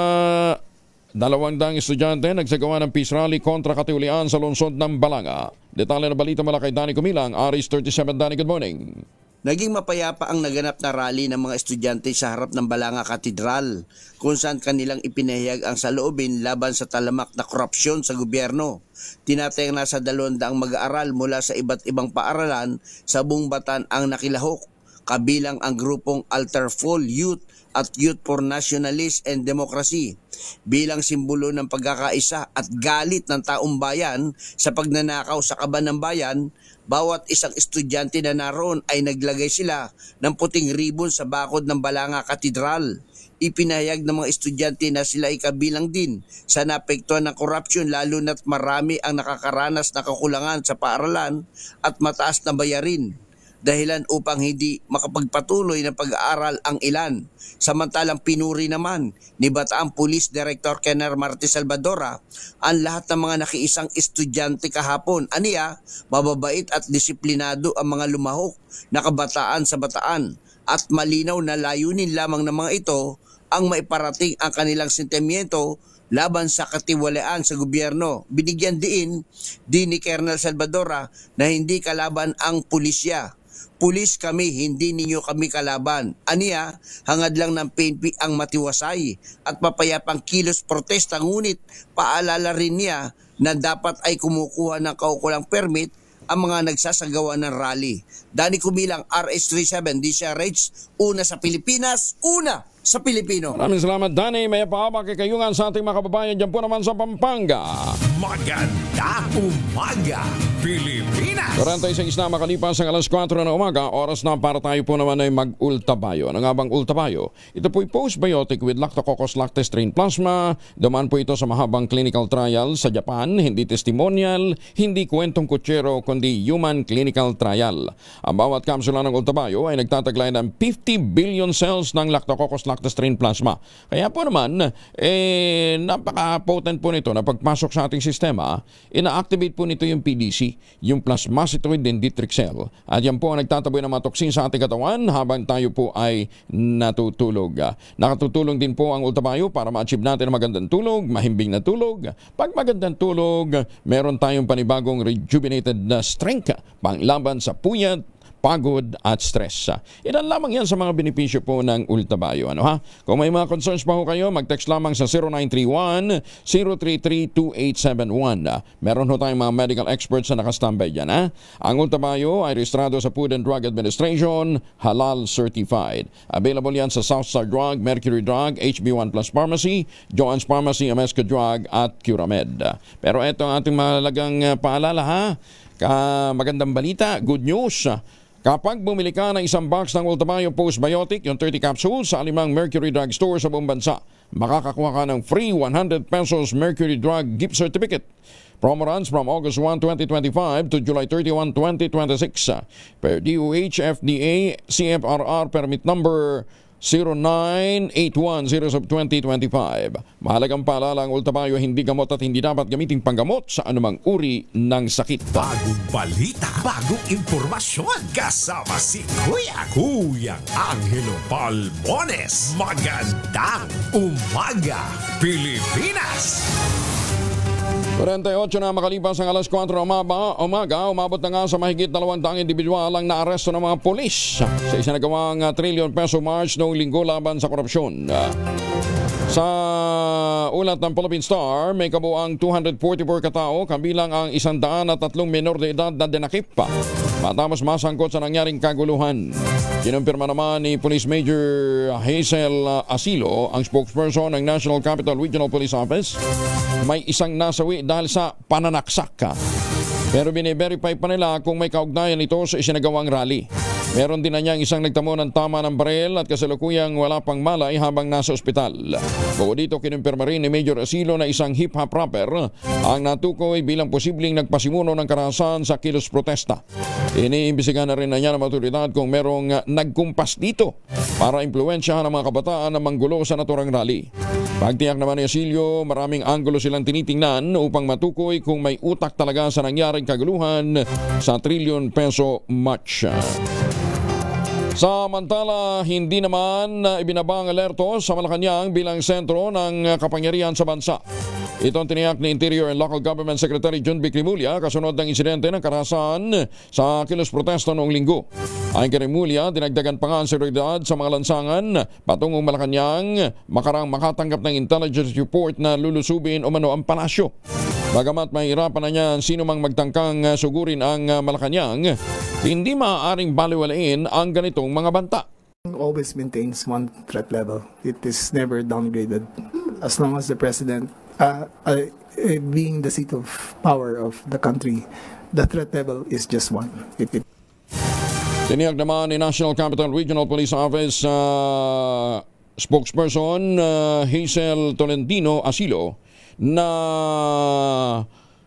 200 estudyante nagsagawa ng peace rally kontra katiwalian sa lungsod ng Balanga. Detalye ng balita mula kay Danny Kumilang, Aris 37. Danny, good morning. Naging mapayapa ang naganap na rally ng mga estudyante sa harap ng Balanga Katedral, kung saan kanilang ipinahayag ang saloobin laban sa talamak na korupsyon sa gobyerno. Tinatayang nasa 200 mag-aaral mula sa iba't ibang paaralan sa buong Batan ang nakilahok, kabilang ang grupong Alterfol Youth at Youth for Nationalism and Democracy. Bilang simbolo ng pagkakaisa at galit ng taong bayan sa pagnanakaw sa kaban ng bayan, bawat isang estudyante na naroon ay naglagay sila ng puting ribon sa bakod ng Balanga Katedral. Ipinahayag ng mga estudyante na sila ay kabilang din sa naapektuhan ng korupsyon, lalo na't marami ang nakakaranas na kakulangan sa paaralan at mataas na bayarin, dahilan upang hindi makapagpatuloy ng pag-aaral ang ilan. Samantalang pinuri naman ni Bataan Police Director Kenner Marte Salvadora ang lahat ng mga nakiisang estudyante kahapon. Aniya, mababait at disiplinado ang mga lumahok na kabataan sa Bataan at malinaw na layunin lamang ng mga ito ang maiparating ang kanilang sentimiento laban sa katiwalaan sa gobyerno. Binigyan din ni Colonel Salvadora na hindi kalaban ang pulisya. Pulis kami, hindi ninyo kami kalaban. Aniya, hangad lang ng PNP ang matiwasay at papayapang kilos protesta, ngunit paalala rin niya na dapat ay kumukuha ng kaukulang permit ang mga nagsasagawa ng rally. Danny Kumilang, RS37, DCRH, una sa Pilipinas, una sa Pilipino. Maraming salamat, Danny. May pahabang kayungan sa ating mga kababayan dyan po naman sa Pampanga. Maganda umaga, Pilipinas! 46 na makalipas ang alas 4 na umaga, oras na para tayo po naman ay mag-ultabayo. Ano nga bang ultabayo? Ito po'y postbiotic with Lactococcus lactis strain plasma. Dumaan po ito sa mahabang clinical trial sa Japan, hindi testimonial, hindi kwentong kutsero, kundi human clinical trial. Ang bawat kapsula ng ultabayo ay nagtataglay ng 50 billion cells ng Lactococcus lactis strain plasma. Kaya po naman, napaka-potent po nito na pagpasok sa ating sistema, ina-activate po nito yung PDC, yung plasmacytoid dendritic cell. At yan po ang nagtataboy ng mga toksin sa ating katawan habang tayo po ay natutulog. Nakatutulong din po ang ultabayo para ma-achieve natin ang magandang tulog, mahimbing na tulog. Pag magandang tulog, meron tayong panibagong rejuvenated strength panglaban sa puyat, pagod at stress. Ilan lamang yan sa mga benepisyo po ng ultabayo. Ano ha? Kung may mga concerns pa ho kayo, mag-text lamang sa 0931-033-2871. Meron ho tayong mga medical experts na nakastambay dyan. Ha? Ang ultabayo ay rehistrado sa Food and Drug Administration, halal certified. Available yan sa Southstar Drug, Mercury Drug, HB1 Plus Pharmacy, Joann's Pharmacy, Amesco Drug at Curamed. Pero ito ang ating mahalagang paalala ha. Magandang balita, good news. Kapag bumili ka ng isang box ng Ultabayo Postbiotic, yung 30 capsules sa 5 Mercury Drug Store sa buong bansa, makakakuha ka ng free 100 pesos Mercury Drug gift certificate. Promo runs from August 1, 2025 to July 31, 2026. Per DOH FDA CFRR permit number 0981-0/2025. Mahalagang paalala, ang Ultabayo hindi gamot at hindi dapat gamitin panggamot sa anumang uri ng sakit. Bagong balita, bagong impormasyon. Kasama si Kuya Angelo Palmones. Magandang umaga, Pilipinas! 48 na makalipas ang alas 4 umaga, umabot na nga sa mahigit 200 individual ang naaresto ng mga polis sa isinagawang trillion peso march noong linggo laban sa korupsyon. Sa ulat ng Philippine Star, may kabuang 244 katao, kabilang ang 103 minor de edad na dinakip pa matapos masangkot sa nangyaring kaguluhan. Kinumpirma naman ni Police Major Hazel Asilo, ang spokesperson ng National Capital Regional Police Office, may isang nasawi dahil sa pananaksak. Pero bine-verify pa nila kung may kaugnayan ito sa isinagawang rally. Meron din na niyang isang nagtamo ng tama ng baril at kasalukuyang wala pang malay habang nasa ospital. Bukod dito, kinumpirma rin ni Major Asilo na isang hip-hop rapper ang natukoy bilang posibleng nagpasimuno ng karahasan sa kilos protesta. Iniimbestigahan na rin na niya ng otoridad kung merong nagkumpas dito para impluwensyahan ang mga kabataan na manggulo sa naturang rally. Pagtiyak naman ni Asilio, maraming anggulo silang tinitingnan upang matukoy kung may utak talaga sa nangyaring kaguluhan sa trilyon peso match. Samantala, hindi naman ibinaba ang alerto sa Malacanang bilang sentro ng kapangyarihan sa bansa. Ito ang tiniyak ni Interior and Local Government Secretary John Vic Rimulya kasunod ng insidente ng karahasan sa kilos protesta noong linggo. Ayon kay Rimulya, dinagdagan pa nga ang seguridad sa mga lansangan patungong Malacanang makarang makatanggap ng intelligence report na lulusubin umano ang palasyo. Bagamat mahirapan na niya sino mang magtangkang sugurin ang Malacanang, hindi maaaring baliwalain ang ganitong mga banta. Always maintains one threat level. It is never downgraded. As long as the president, being the seat of power of the country, the threat level is just one. Tiniyag naman ni National Capital Regional Police Office spokesperson Hazel Tolentino Asilo na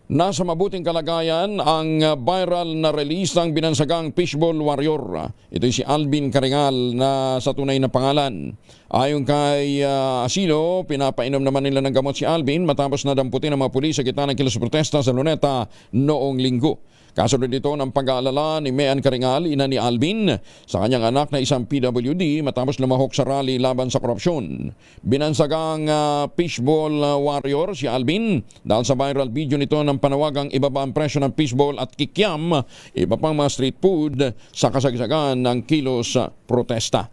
nasa mabuting kalagayan ang viral na release ng binansagang fishball warrior. Ito si Alvin Caringal na sa tunay na pangalan. Ayon kay Asilo, pinapainom naman nila ng gamot si Alvin matapos nadamputin ng mga pulis sa gitna ng kilos protesta sa Luneta noong linggo. Kasunod dito ng pag-aalala ni Mean Caringal, ina ni Alvin, sa kanyang anak na isang PWD matapos lumahok sa rally laban sa korupsyon. Binansagang fishball warrior si Alvin dahil sa viral video nito ng panawagang ibaba ang presyo ng fishball at kikiam, iba pang mga street food sa kasagsagan ng kilos protesta.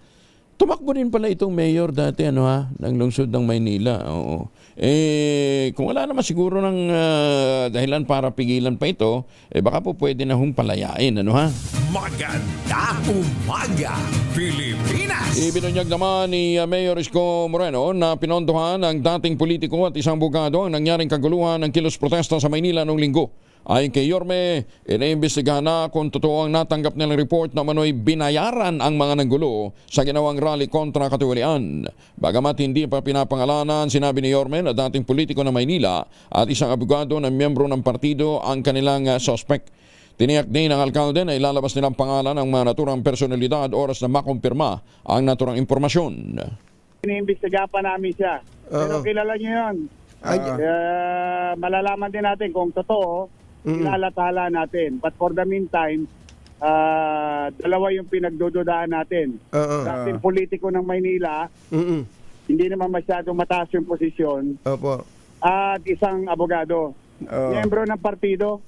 Tumakbo din pala itong mayor dati ng lungsod ng Maynila. Oo. Kung wala naman siguro ng dahilan para pigilan pa ito, baka po pwede na palayain. Magandang umaga, Pilipinas! Ibinunyag naman ni Mayor Isko Moreno na pinondohan ng dating politiko at isang abogado ang nangyaring kaguluhan ng kilos protesta sa Maynila noong linggo. Ayon kay Yorme, iniimbestigahan na kung totoo ang natanggap nilang report na manoy binayaran ang mga nanggulo sa ginawang rally kontra katiwalian. Bagamat hindi pa pinapangalanan, sinabi ni Yorme na dating politiko ng Maynila at isang abogado na miyembro ng partido ang kanilang suspect. Tiniyak din ng alkalde na ilalabas nilang pangalan ng mga naturang personalidad oras na makumpirma ang naturang impormasyon. Iniimbestigahan pa namin siya. Pero kilala niyo yun. Malalaman din natin kung totoo. Ilalathala natin. But for the meantime, dalawa yung pinagdududaan natin. Dating politiko ng Maynila, hindi naman masyadong mataas yung posisyon. At isang abogado. Miyembro ng partido.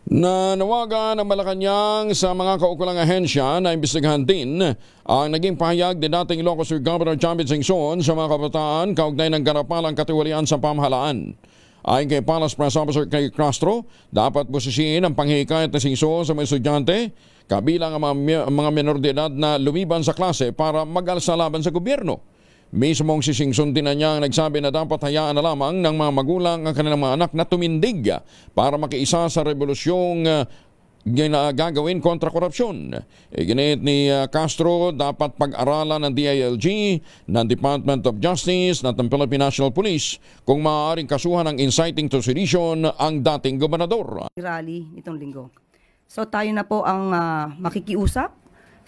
Nanawagan ng Malacanang sa mga kaukulang ahensya na imbestigahan din ang naging pahayag ni dating Ilocos Sur Governor Chambit Singson sa mga kabataan kaugnay ng garapalang katiwalian sa pamahalaan. Ayon kay Palace Press Officer kay Castro, dapat busisiin ang panghihikayat na Singson sa mga estudyante, kabilang ang mga menor de edad na lumiban sa klase para mag-alsa laban sa gobyerno. Mismong si Singson din na niya nagsabi na dapat hayaan na lamang ng mga magulang ang kanilang mga anak na tumindig para makiisa sa revolusyong gagawin kontra korupsyon. Ginit ni Castro, dapat pag-aralan ng DILG, ng Department of Justice, ng Philippine National Police kung maaaring kasuhan ng inciting to sedition ang dating gobernador. Rally nitong linggo. So tayo na po ang makikiusap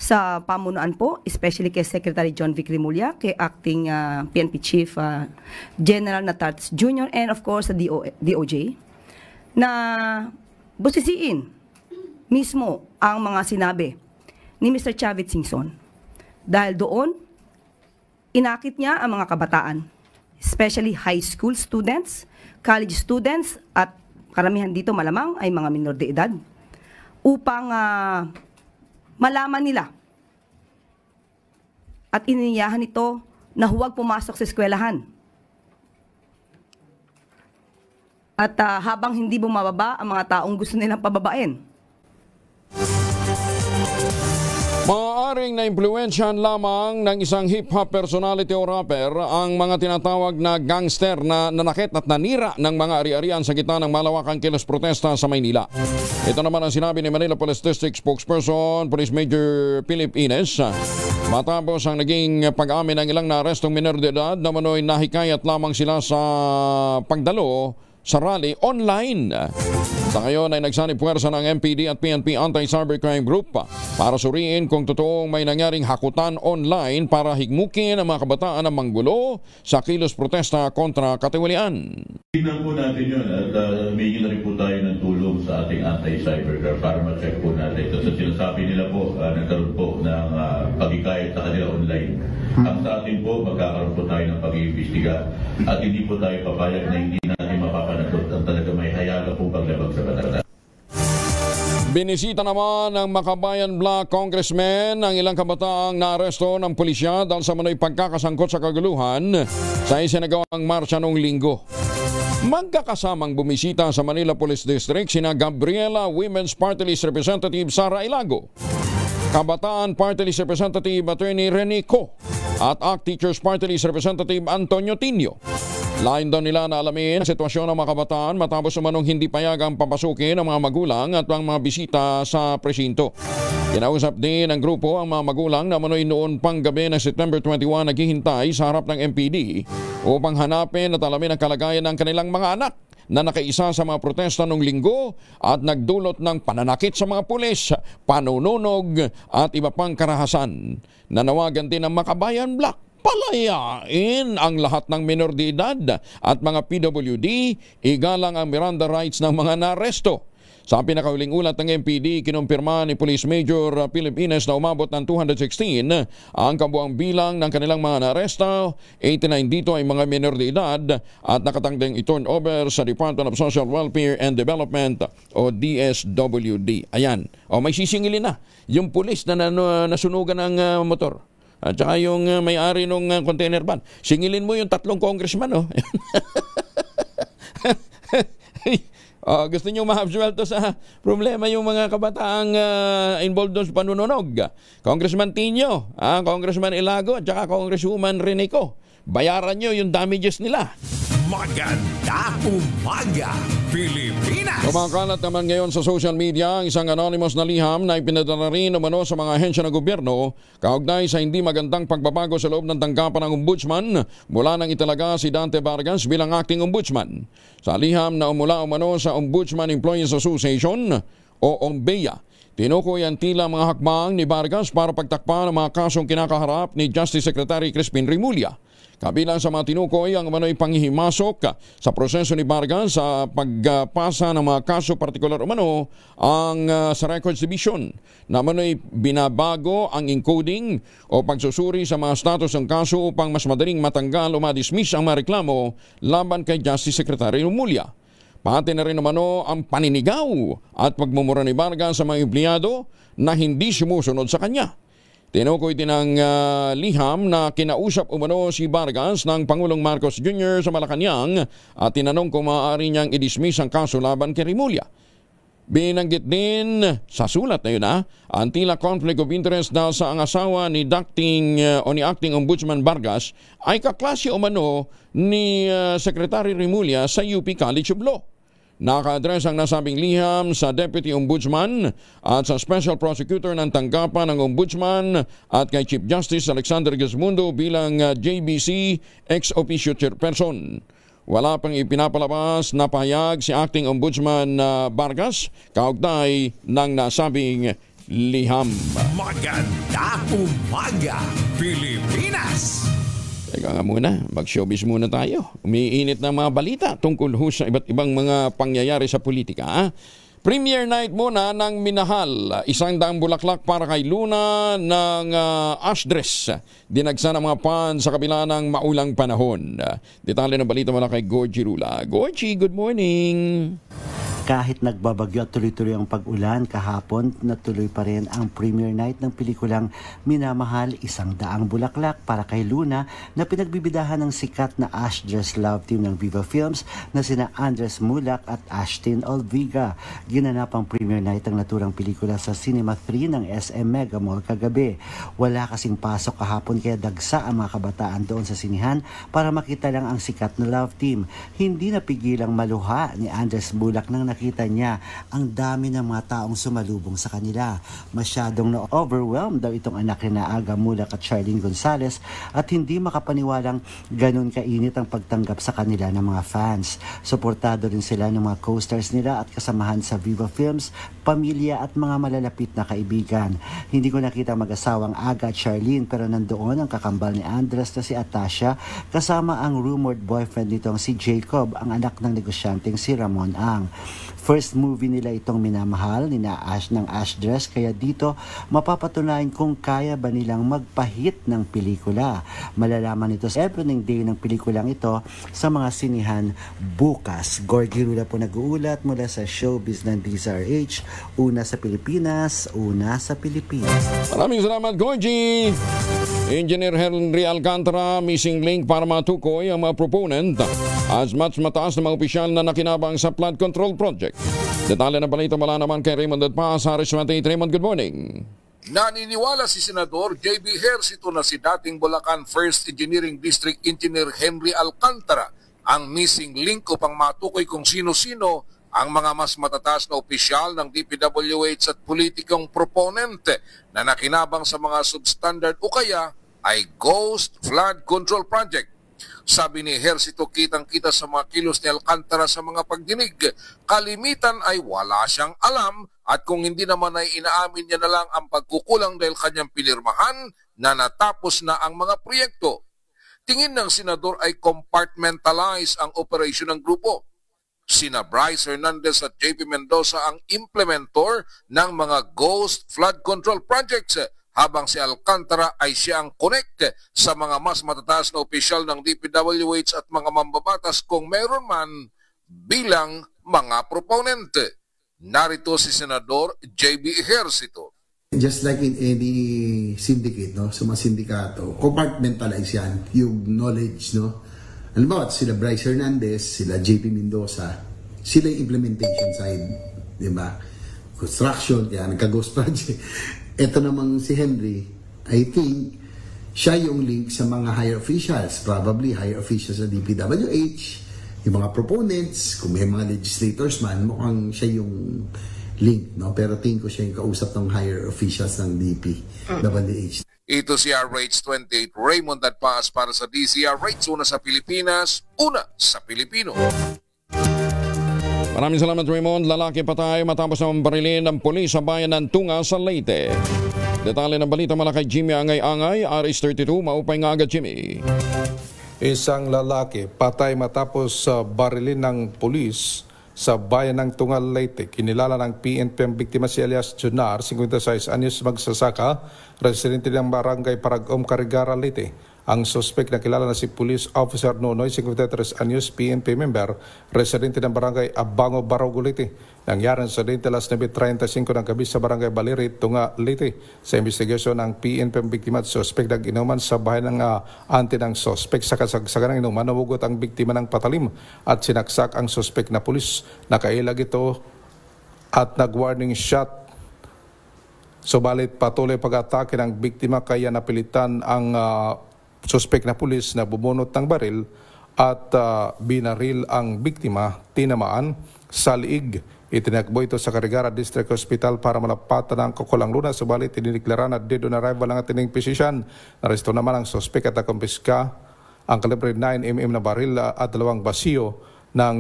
sa pamunuan po, especially kay Secretary John Vic Rimulya, kay Acting PNP Chief General Natartes Jr. and of course sa DOJ na busisiin mismo ang mga sinabi ni Mr. Chambit Singson. Dahil doon, inakit niya ang mga kabataan, especially high school students, college students, at karamihan dito malamang ay mga minor de edad, upang malaman nila at iniyahan ito na huwag pumasok sa eskwelahan. At habang hindi bumababa ang mga taong gusto nilang pababain. Maaring na-impluwensyahan lamang ng isang hip-hop personality o rapper ang mga tinatawag na gangster na nanakit at nanira ng mga ari-arian sa gitna ng malawakang kilos protesta sa Maynila. Ito naman ang sinabi ni Manila Police District Spokesperson Police Major Philip Ines matapos ang naging pag-amin ng ilang naarestong minor de edad na manoy nahikayat lamang sila sa pagdalo sa rally online. Sa ngayon ay nagsanib puwersa ng MPD at PNP Anti-Cybercrime Group para suriin kung totoong may nangyaring hakutan online para higmukin ang mga kabataan na manggulo sa kilos protesta kontra katiwalian. Tingnan po natin yun at humingi na rin po tayo ng tulong sa ating anti-cybercrime para ma-check po natin. Kasi sinasabi nila po, nagkaroon po ng pagkikayat sa kanila online. Ang sa atin po, magkakaroon po tayo ng pag-iimbestiga at hindi po tayo papayag na hindi natin mapapanagot ang talaga may hayaga po paglabag sa batas. Binisita naman ng Makabayan Black Congressman ang ilang kabataang naaresto ng pulisya dahil sa manoy pagkakasangkot sa kaguluhan sa isinagawang marsya noong linggo. Magkakasamang bumisita sa Manila Police District sina Gabriela Women's Party List Representative Sara Ilago, Kabataan Party List Representative Attorney Rene Co at ACT Teachers Party List Representative Antonio Tinio. Lain daw nila na alamin ang sitwasyon ng mga kabataan matapos umanong hindi payagang papasukin ng mga magulang at ang mga bisita sa presinto. Kinausap din ng grupo ang mga magulang na manoy noon pang gabi ng September 21 naghihintay sa harap ng MPD upang hanapin at alamin ang kalagayan ng kanilang mga anak na nakaisa sa mga protesta noong linggo at nagdulot ng pananakit sa mga pulis, panununog at iba pang karahasan. Nanawagan din ng Makabayan Black palayain ang lahat ng minor de edad at mga PWD, igalang ang Miranda rights ng mga naresto. Sa pinakahuling ulat ng MPD, kinumpirma ni Police Major Philip Ines na umabot ng 216 ang kabuang bilang ng kanilang mga naresto. 89 dito ay mga minor de edad at nakatangdang i-turn over sa Department of Social Welfare and Development o DSWD. Ayan, may sisingilin na yung pulis na nasunugan ng motor. At saka yung may-ari ng container van. Singilin mo yung 3 congressman, oh. Gusto nyo ma-absuelto sa problema yung mga kabataang involved doon sa panununog. Congressman Tinio, Congressman Ilago, at saka Congresswoman Renico. Bayaran nyo yung damages nila. Maganda umaga, Pilipinas! Kumakalat naman ngayon sa social media ang isang anonymous na liham na ipinadala rin umano sa mga ahensya ng gobyerno kaugnay sa hindi magandang pagbabago sa loob ng tanggapan ng ombudsman mula nang italaga si Dante Vargas bilang acting ombudsman. Sa liham na umula umano sa Ombudsman Employees Association o OMBEA, tinukoy ang tila mga hakbang ni Vargas para pagtakpan ang mga kasong kinakaharap ni Justice Secretary Crispin Remulla. Kabilang sa mga tinukoy ang umano'y panghihimasok sa proseso ni Vargas sa pagpasa ng mga kaso partikular umano ang sa Records Division na umano'y binabago ang encoding o pagsusuri sa mga status ng kaso upang mas madaling matanggal o madismiss ang mga reklamo laban kay Justice Secretary Remulla. Pati na rin umano ang paninigaw at pagmumura ni Vargas sa mga empleyado na hindi sumusunod sa kanya. Tinukoy din ang liham na kinausap umano si Vargas ng Pangulong Marcos Jr. sa Malacanang at tinanong kung maaari niyang i-dismiss ang kaso laban kay Remulla. Binanggit din sa sulat na yun ang tila conflict of interest dahil sa ang asawa ni acting Ombudsman Vargas ay kaklase umano ni Secretary Remulla sa UP College of Law. Naka-address ang nasabing liham sa Deputy Ombudsman at sa Special Prosecutor ng tanggapan ng Ombudsman at kay Chief Justice Alexander Gesmundo bilang JBC ex-officio chairperson. Wala pang ipinapalabas na pahayag si Acting Ombudsman Vargas kaugnay ng nasabing liham. Maganda umaga, Pilipinas! Teka nga muna, mag-showbiz muna tayo. Umiinit na mga balita tungkol sa iba't ibang mga pangyayari sa politika. Premiere night muna ng Minahal. 100 bulaklak para kay Luna ng ash dress. Dinagsa ng mga fans sa kabila ng maulang panahon. Detalye ng balita mula kay Gorgie Rula. Gorgie, good morning! Kahit nagbabagyo at tuloy-tuloy ang pag-ulan, kahapon natuloy pa rin ang premiere night ng pelikulang Minamahal, 100 Bulaklak para kay Luna na pinagbibidahan ng sikat na Ashdress Love Team ng Viva Films na sina Andres Mulak at Ashtin Olviga. Ginanap ang premiere night ang naturang pelikula sa Cinema 3 ng SM Mega Mall kagabi. Wala kasing pasok kahapon kaya dagsa ang mga kabataan doon sa sinihan para makita lang ang sikat na Love Team. Hindi napigilang maluha ni Andres Mulak nang nakita niya ang dami ng mga taong sumalubong sa kanila. Masyadong na-overwhelmed daw itong anak ni Aga Mulak at Charlene Gonzalez at hindi makapaniwalang ganun kainit ang pagtanggap sa kanila ng mga fans. Suportado rin sila ng mga co-stars nila at kasamahan sa Viva Films, pamilya at mga malalapit na kaibigan. Hindi ko nakita mag-asawang Aga at Charlene pero nandoon ang kakambal ni Andres na si Atasha kasama ang rumored boyfriend nitong si Jacob, ang anak ng negosyanteng si Ramon Ang. First movie nila itong Minamahal ni ng Ashdress kaya dito mapapatunayan kung kaya ba nilang magpahit ng pelikula. Malalaman ito sa opening day ng pelikulang ito sa mga sinihan bukas. Gorgie Rula po nag-uulat mula sa showbiz ng DZRH. Una sa Pilipinas, una sa Pilipinas. Maraming salamat, Gorgie! Engineer Henry Alcantara, missing link para matukoy ang mga proponent as much mataas na mga opisyal na nakinabang sa flood control project. Detalye ng balita mula naman kay Raymond Adpaz, Aris 28. Raymond, good morning. Naniniwala si Senador J.B. Ejercito na si dating Bulacan 1st Engineering District Engineer Henry Alcantara ang missing link upang matukoy kung sino-sino ang mga mas matataas na opisyal ng DPWH at politikong proponente na nakinabang sa mga substandard o kaya ay ghost flood control project. Sabi ni Ejercito, kitang-kita sa mga kilos ni Alcantara sa mga pagdinig, kalimitan ay wala siyang alam at kung hindi naman ay inaamin niya na lang ang pagkukulang dahil kanyang pinirmahan na natapos na ang mga proyekto. Tingin ng senador ay compartmentalize ang operasyon ng grupo. Sina Bryce Hernandez at JP Mendoza ang implementor ng mga ghost flood control projects, habang si Alcantara ay siya ang connect sa mga mas matataas na opisyal ng DPWH at mga mambabatas kung meron man bilang mga proponente. Narito si Senador J.B. Ejercito. Just like in any syndicate, no, sa mga sindikato, compartmentalize yan, yung knowledge, no. Alam mo, sila Bryce Hernandez, sila JP Mendoza, sila yung implementation side, di ba? Construction, kaya nagka-ghost project. Ito namang si Henry, I think, siya yung link sa mga higher officials, probably higher officials sa DPWH, yung mga proponents, kung may mga legislators man, mukhang siya yung link, no? Pero tingin ko siya yung kausap ng higher officials ng DPWH. Ito si RH28 Raymond Adpaz para sa DZRH, una sa Pilipinas, una sa Pilipino. Maraming salamat, Raymond. Lalaki patay matapos ng barilin ng pulis sa bayan ng Tunga sa Leyte. Detalye ng balita mula kay Jimmy Angay-Angay, RH32, maupay nga agad, Jimmy. Isang lalaki patay matapos barilin ng pulis sa bayan ng Tunga, Leyte. Kinilala ng PNP ang biktima si Elias Junar, 56 anyos magsasaka, residente ng barangay Paragom, Carigara, Leyte. Ang suspect na kilala na si Police Officer Nonoy, 53 anyos, PNP member, residente ng barangay Abango, Barogo, Leyte. Nangyari sa dente alas 9:35 ng gabi sa barangay Baliri, Tunga, Leyte. Sa investigasyon ng PNP ang biktima at suspect na inuman sa bahay ng ante ng suspect. Sa kasagsagan ng inuman, namugot ang biktima ng patalim at sinaksak ang suspect na pulis. Nakailag ito at nag-warning shot. Subalit patuloy pag-atake ng biktima kaya napilitan ang suspect na pulis na bumunot ng baril at binaril ang biktima, tinamaan sa liig. Itinakbo ito sa Carigara District Hospital para malapatan ang kukulang lunas. Subalit idiniklara na dead on arrival ang ating physician. Naresto naman ang suspect at nakumpiska ang kalibre 9mm na baril at 2 basiyo ng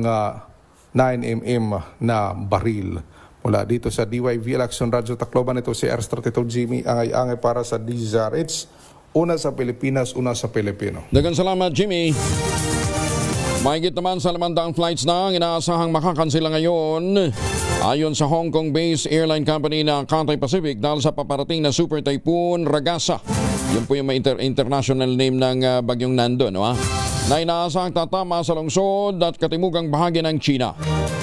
9mm na baril. Mula dito sa DYVL Action Radio Tacloban, ito si R32 Jimmy Angay-Angay para sa DZRH. Una sa Pilipinas, una sa Pilipino. Dagan salamat, Jimmy. Mahigit naman sa 500 flights na ang inaasahang makakansela ngayon ayon sa Hong Kong-based airline company na Cathay Pacific dahil sa paparating na Super Typhoon Ragasa. Yun po yung may international name ng bagyong Nando, no? Na inaasahang tatama sa lungsod at katimugang bahagi ng China.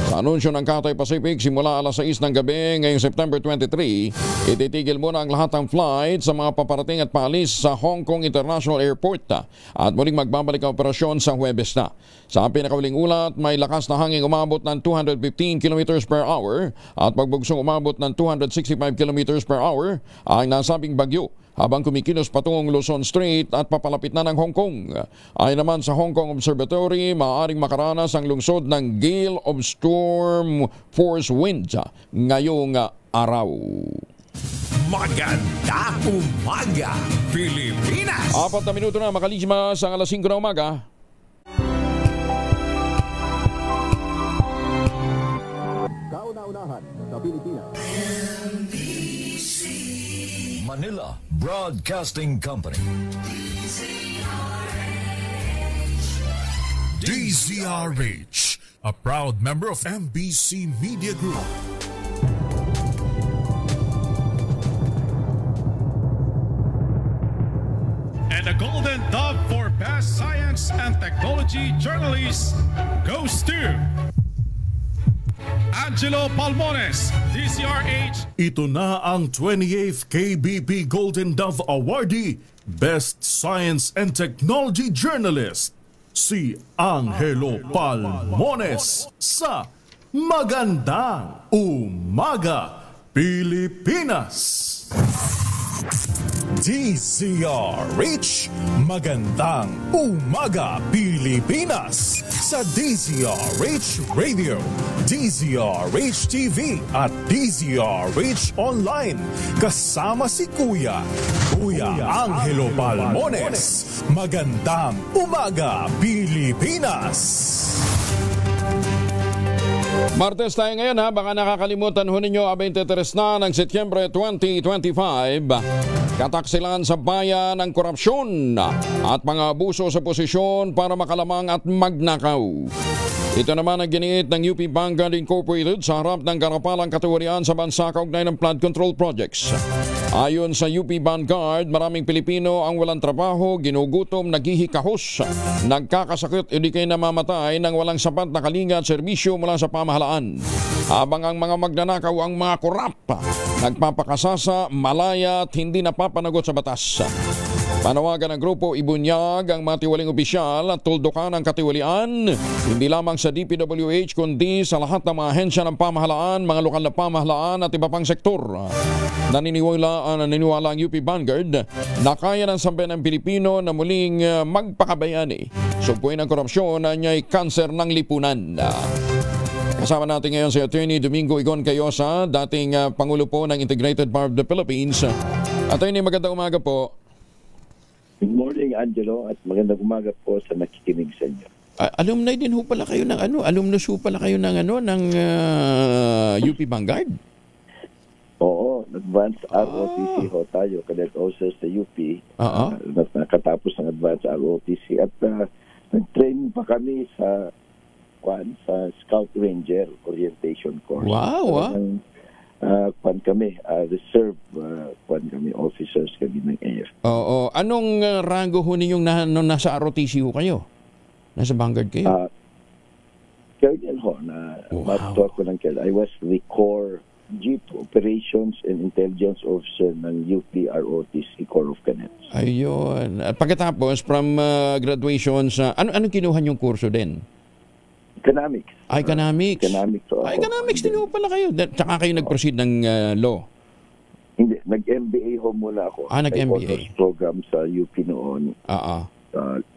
Sa anunsyo ng Cathay Pacific, simula alas 6 ng gabi ngayong September 23, ititigil muna ang lahat ng flight sa mga paparating at paalis sa Hong Kong International Airport at muling magbabalik ang operasyon sa Huwebes na. Sa pinakauling ulat, may lakas na hangin umabot ng 215 km per hour at pagbugsong umabot ng 265 km per hour ang nasabing bagyo habang kumikilos patungong Luzon Strait at papalapit na ng Hong Kong. Ay naman sa Hong Kong Observatory, maaaring makaranas ang lungsod ng gale of storm force winds ngayong araw. Maganda umaga, Pilipinas! 4 na minuto na makalimas ang alas 5 na umaga. Kauna-unahan sa Pilipinas. Manila Broadcasting Company. DZRH, a proud member of MBC Media Group. And the Golden Dove for Best Science and Technology Journalist goes to Angelo Palmones, DZRH. Ito na ang 28th KBP Golden Dove Awardee, Best Science and Technology Journalist, si Angelo Palmones sa Magandang Umaga, Pilipinas. DZRH, Magandang Umaga, Pilipinas. Sa DZRH Radio, DZRH TV at DZRH Online. Kasama si Kuya Angelo Palmones. Magandang Umaga, Pilipinas. Martes tayo ngayon baka nakakalimutan ho ninyo 23 na ng Setyembre 2025. Kataksilan sa bayan ng korupsyon at mga abuso sa posisyon para makalamang at magnakaw. Ito naman ang giniit ng UP Vanguard Incorporated sa harap ng karapalang katiwalian sa bansa kaugnay ng flood control projects. Ayon sa UP Vanguard, maraming Pilipino ang walang trabaho, ginugutom, naghihikahos, nagkakasakit o di kayo namamatay nang walang sapat na kalinga at serbisyo mula sa pamahalaan. Habang ang mga magnanakaw ang mga korap, nagpapakasasa, malaya at hindi napapanagot sa batas. Panawagan ng grupo ibunyag ang matiwaling opisyal at tuldukan ang katiwalian hindi lamang sa DPWH kundi sa lahat ng mga ahensya ng pamahalaan, mga lokal na pamahalaan at iba pang sektor. Naniniwala ang UP Vanguard na kaya ng sambayan ng Pilipino na muling magpakabayani. Sugpuin ang korupsyon na niya'y kanser ng lipunan. Kasama natin ngayon si Attorney Domingo Igon Cayosa, dating Pangulo po ng Integrated Bar of the Philippines. Attorney, magandang umaga po. Good morning, Angelo, at magandang umaga po sa nakikinig sa inyo. Alumni din ho pala kayo ng alumnus ho pala kayo ng UP Vanguard? Oo, advanced ROTC ho tayo, cadet officers sa UP. Nakatapos ng advanced ROTC at nag-train pa kami sa Scout Ranger Orientation Course. Wow! Kami, reserve kami, officers kami ng AF. Oo. Anong rango ho ninyong nasa ROTC ho kayo? Nasa Vanguard kayo? Colonel ho, master ko ng Colonel. I was the Corps Jeep Operations and Intelligence Officer ng UP ROTC Corps of Cadets. Ayun. At pagkatapos, from graduation sa... Anong kinuha niyong kurso din? Economics. Economics. Economics din ho pala kayo. Tsaka kayo nag-proceed ng law. Hindi. Nag-MBA ho muna ako. Nag-MBA. Program sa UP noon.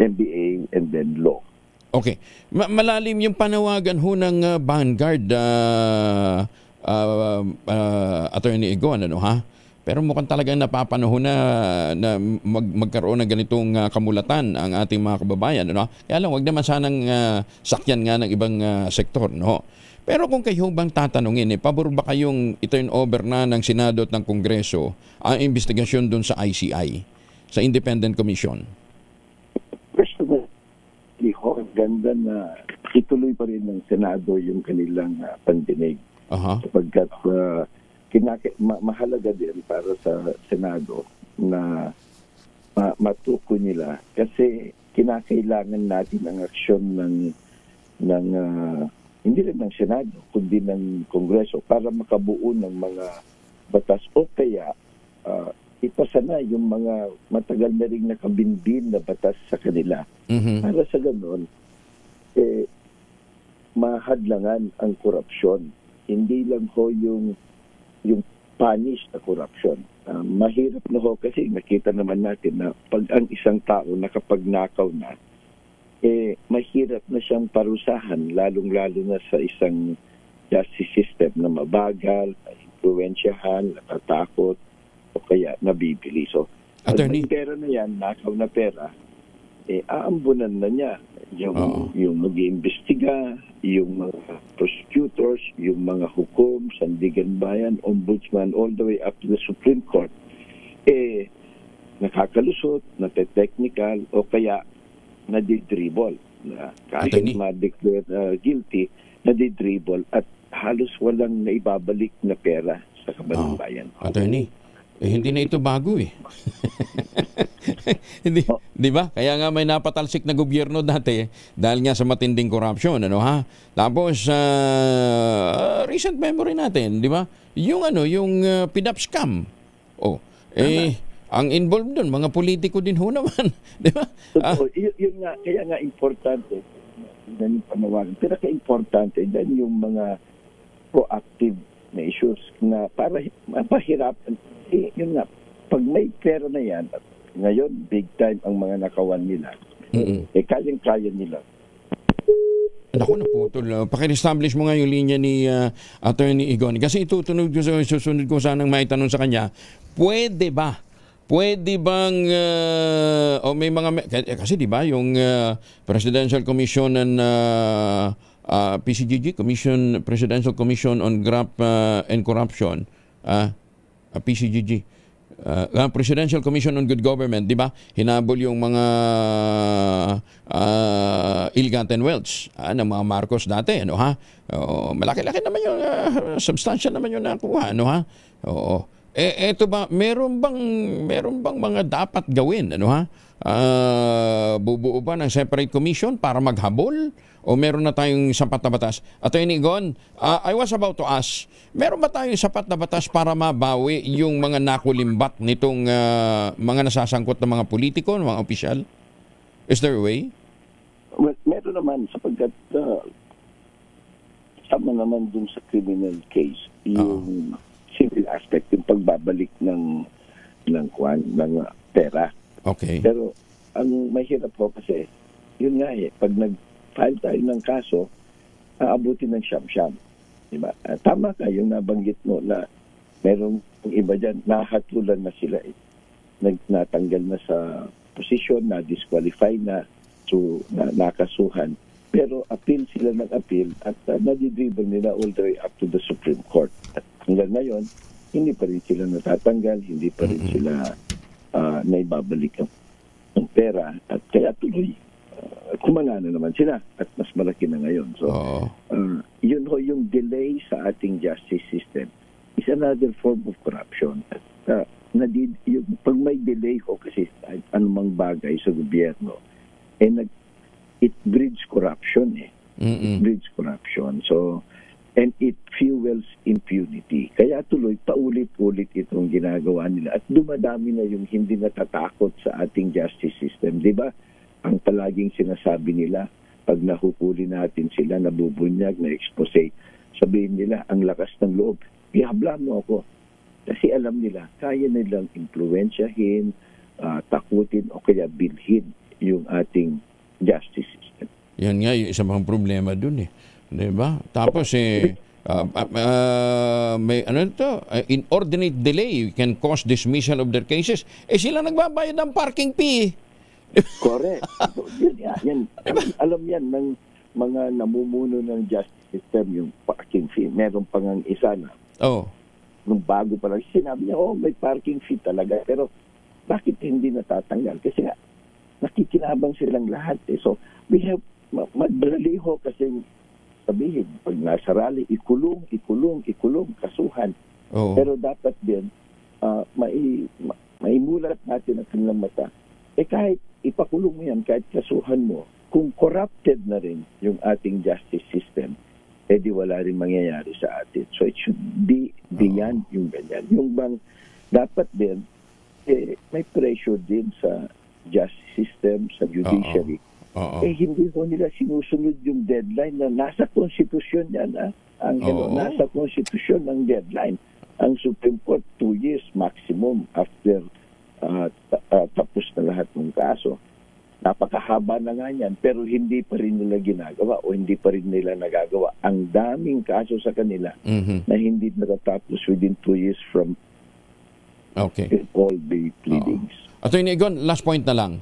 MBA and then law. Okay. Malalim yung panawagan ho ng Vanguard, Attorney Igon, Pero mukhang talagang napapanahon na magkaroon ng ganitong kamulatan ang ating mga kababayan. Kaya lang, wag naman sanang sakyan nga ng ibang sektor. Pero kung kayo bang tatanungin, pabor ba kayong i-turn over na ng Senado at ng Kongreso ang investigasyon dun sa ICI, sa Independent Commission? Personally, ang ganda na ituloy pa rin ng Senado yung kanilang pandinig. Sapagkat mahalaga din para sa Senado na matukoy nila kasi kinakailangan natin ang aksyon ng hindi lang ng Senado, kundi ng Kongreso para makabuo ng mga batas o kaya ipasa na yung mga matagal na rin nakabinbin na batas sa kanila. Para sa ganoon, mahadlangan ang korupsyon. Hindi lang ho yung punish na korupsyon. Mahirap na ho kasi nakita naman natin na pag ang isang tao nakapagnakaw na, mahirap na siyang parusahan, lalong-lalo na sa isang justice system na mabagal, influensyahan, natatakot, o kaya nabibili. So, pag may pera na yan, nakaw na pera, aambunan na niya yung mag-iimbestiga, yung mga prosecutors, yung mga hukom, sandigan bayan, ombudsman, all the way up to the Supreme Court, nakakalusot, nate-technical, o kaya nadidribble. Kahit ma-declare guilty, nadidribble at halos walang naibabalik na pera sa kabanang bayan. Attorney, hindi na ito bago hindi, di ba? Kaya nga may napatalsik na gobyerno dati dahil nga sa matinding corruption, Tapos recent memory natin, di ba? Yung PDAP scam. Ang involved doon, mga politiko din ho naman, di ba? Yun nga, kaya nga importante yung panawagan. Pero ka-importante din yung mga proactive measures na para mapahirapan. Yun nga, pag may pera na yan, ngayon, big time ang mga nakawan nila. Kayang-kaya nila. Naku, naputol. Paki-establish mo nga yung linya ni Attorney Igon. Kasi susunod ko sanang maitanong sa kanya, pwede bang may mga kasi di ba yung Presidential Commission and PCGG, Presidential Commission on Graft and Corruption, PCGG, Presidential Commission on Good Government, di ba? Hinabol yung mga ill-gotten wealth ng mga Marcos dati, malaki-laki naman yung substantial naman yung nakuha, eto ba, meron bang mga dapat gawin, bubuo ba ng separate commission para maghabol o meron na tayong sapat na batas? Attorney Igon, I was about to ask, meron ba tayong sapat na batas para mabawi yung mga nakulimbat nitong mga nasasangkot na mga politiko, mga opisyal? Is there a way? Well, meron naman sapagkat sama naman dun sa criminal case yung civil aspect, yung pagbabalik ng pera. Okay. Pero ang mahirap po kasi, yun nga pag nag-file tayo ng kaso, aabutin ng siyam-siyam. Diba? Tama ka yung nabanggit mo na merong iba dyan, nahatulan na sila natanggal na sa posisyon, na-disqualify na, so nakasuhan. Pero appeal sila ng appeal at nadidribble nila all the way up to the Supreme Court. At hanggang ngayon, hindi pa rin sila natatanggal, hindi pa rin sila naibabalik ang pera. At kaya tuloy, kumana na naman sila at mas malaki na ngayon. So, yun ho, yung delay sa ating justice system is another form of corruption. At pag may delay ho kasi anumang bagay sa gobyerno, it breeds corruption. It breeds corruption. So, and it fuels impunity. Kaya tuloy, paulit-ulit itong ginagawa nila. At dumadami na yung hindi natatakot sa ating justice system. Di ba? Ang palaging sinasabi nila, pag nahukuli natin sila, nabubunyag, na-expose, sabihin nila, ang lakas ng loob, ihabla mo ako. Kasi alam nila, kaya nilang impluwensyahin, takutin o kaya bilhin yung ating justice system. Yan nga, yung isang mga problema dun diba? Tapos may inordinate delay can cause dismissal of their cases. Sila nagbabayad ng parking fee. Correct. Yan. Alam yan ng mga namumuno ng justice system, yung parking fee. Meron pang ang isa na. Nung bago pa lang, sinabi niya, may parking fee talaga. Pero bakit hindi natatanggal? Kasi nga, nakikinabang silang lahat. So, we have magbalaliho kasi sabihin, pag nasa rally, ikulong, kasuhan. Pero dapat din, maimulat natin ang kanilang mata. Kahit ipakulong mo yan, kahit kasuhan mo, kung corrupted na rin yung ating justice system, di wala rin mangyayari sa atin. So it should be beyond yung ganyan. Yung bang dapat din, may pressure din sa justice system, sa judiciary. Hindi ko nila sinusunod yung deadline na nasa konstitusyon yan. Nasa konstitusyon ng deadline. Ang Supreme Court, 2 years maximum after tapos na lahat ng kaso. Napakahaba na nga yan, pero hindi pa rin nila ginagawa o hindi pa rin nila nagagawa. Ang daming kaso sa kanila na hindi natatapos within 2 years from all the pleadings. Attorney Egon, last point na lang.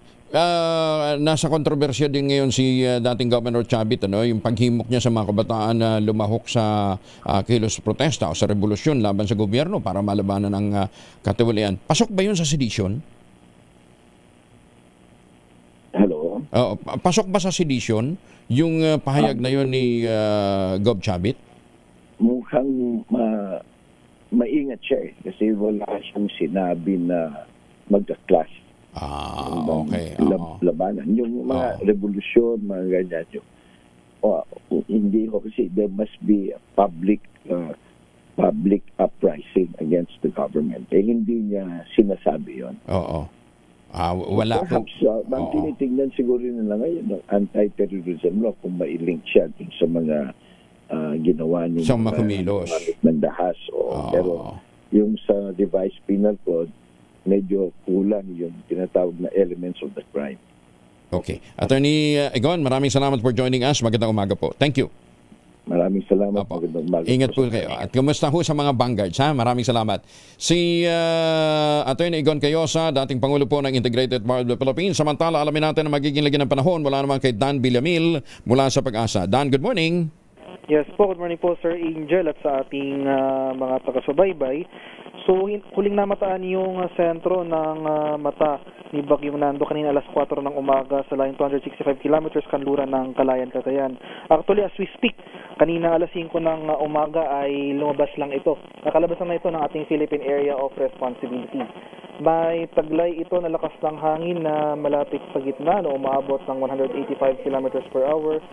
Nasa kontrobersya din ngayon si dating Governor Chavit, yung paghimok niya sa mga kabataan na lumahok sa kilos protesta o sa revolusyon laban sa gobyerno para malabanan ang katiwalian. Pasok ba yun sa sedition? Hello? Pasok ba sa sedition yung pahayag na yun ni Gov Chavit? Mukhang maingat siya kasi wala siyang sinabi na magka-clash. Labanan. Yung mga revolusyon, mga ganyan. Hindi ko kasi there must be a public uprising against the government. Hindi niya sinasabi yun. Wala po. Ang tinitingnan siguro nila ngayon ng anti-terrorism law kung mailink siya dun sa mga ginawa niya sa mga kumilos ng dahas. Pero yung sa devised penal code, medyo kulang yung tinatawag na elements of the crime. Okay. Attorney Egon, maraming salamat for joining us. Magandang umaga po. Thank you. Maraming salamat. Magandang umaga. Ingat po kayo. At kumusta ho sa mga vanguards, ha? Maraming salamat. Si Attorney Egon Cayosa, dating Pangulo po ng Integrated Bar of the Philippines. Samantala, alamin natin na magiging lagi ng panahon. Wala naman kay Dan Villamil mula sa Pag-asa. Dan, good morning. Yes po, good morning po Sir Angel at sa ating mga taga-subaybay. So, huling namataan yung sentro ng mata ni Bagyong Nando kanina alas 4 ng umaga sa line 265 kilometers kanluran ng Calayan, Cagayan. Actually, as we speak, kanina alas 5 ng umaga ay lumabas lang ito. Nakalabas na ito ng ating Philippine Area of Responsibility. May taglay ito na lakas ng hangin na malapit sa gitna na umaabot ng 185 kilometers per hour.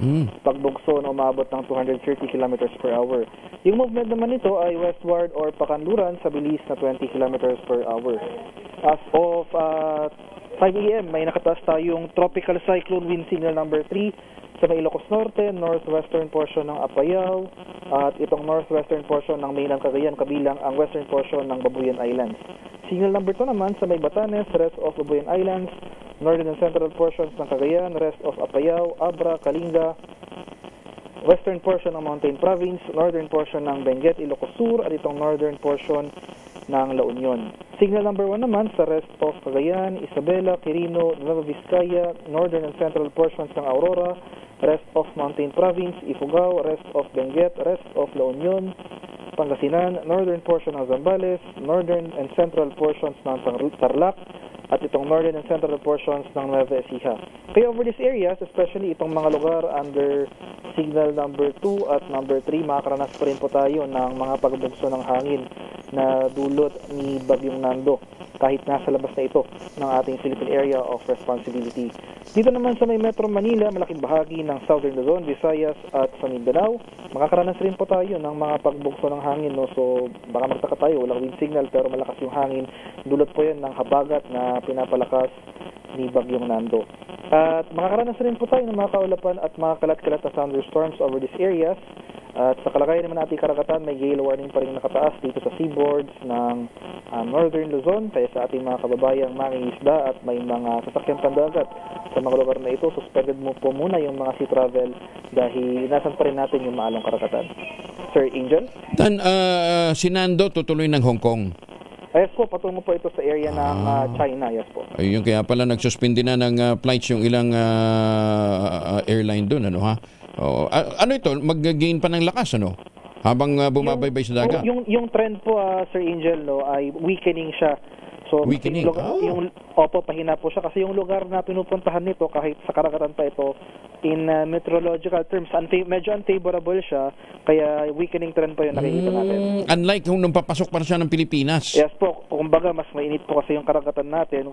Pagbugso na umaabot ng 230 kilometers per hour. Yung movement naman nito ay westward or pakanluran sa bilis na 20 kilometers per hour. As of 5 a.m., may nakataas tayong tropical cyclone wind signal number 3 sa may Ilocos Norte, northwestern portion ng Apayao, at itong northwestern portion ng Mainland Cagayan, kabilang ang western portion ng Babuyan Islands. Signal number 2 naman sa may Batanes, rest of Babuyan Islands, northern and central portions ng Cagayan, rest of Apayao, Abra, Kalinga, western portion ng Mountain Province, northern portion ng Benguet, Ilocos Sur, at itong northern portion ng La Union. Signal number 1 naman sa rest of Cagayan, Isabela, Quirino, Nueva Vizcaya, northern and central portions ng Aurora, rest of Mountain Province, Ifugao, rest of Benguet, rest of La Union, Pangasinan, northern portion ng Zambales, northern and central portions ng Tarlac, at itong northern and central portions ng Nueva Ecija. Kaya over these areas, especially itong mga lugar under signal number 2 at number 3, makakaranas pa rin po tayo ng mga pagbugso ng hangin na dulot ni Bagyong Nando kahit nasa labas na ito ng ating Philippine Area of Responsibility. Dito naman sa may Metro Manila, malaking bahagi ng Southern Luzon, Visayas at sa Mindanao, makakaranas rin po tayo ng mga pagbugso ng hangin. So baka magtaka tayo, walang wind signal pero malakas yung hangin. Dulot po yan ng habagat na pinapalakas ni Bagyong Nando. At makakaranas rin po tayo ng mga kaulapan at mga kalat-kalat na thunderstorms over these areas. At sa kalagayan naman natin karagatan, may gale warning pa rin nakataas dito sa seaboards ng Northern Luzon. Kaya sa ating mga kababayang mangingisda at may mga sasakyang pandagat sa mga lugar na ito, suspended mo po muna yung mga sea travel dahil inasan pa rin natin yung maalong karagatan. Sir Angel? Dan, si Nando tutuloy ng Hong Kong. Yes po, patungo po ito sa area ng China. Yes po. Ayun, kaya pala nagsuspindi na ng flights yung ilang airline doon, ano ha? Ano ito? Mag-gain pa ng lakas, ano? Habang bumabaybay sa dagat. Yung trend po, Sir Angel, no, ay weakening siya. So, weakening? Pahina po siya. Kasi yung lugar na pinupuntahan nito, kahit sa karagatan pa ito, in meteorological terms, medyo unfavorable siya. Kaya weakening trend pa yung nakikita natin. Unlike nung papasok pa siya ng Pilipinas. Yes po. Kumbaga, mas mainit po kasi yung karagatan natin.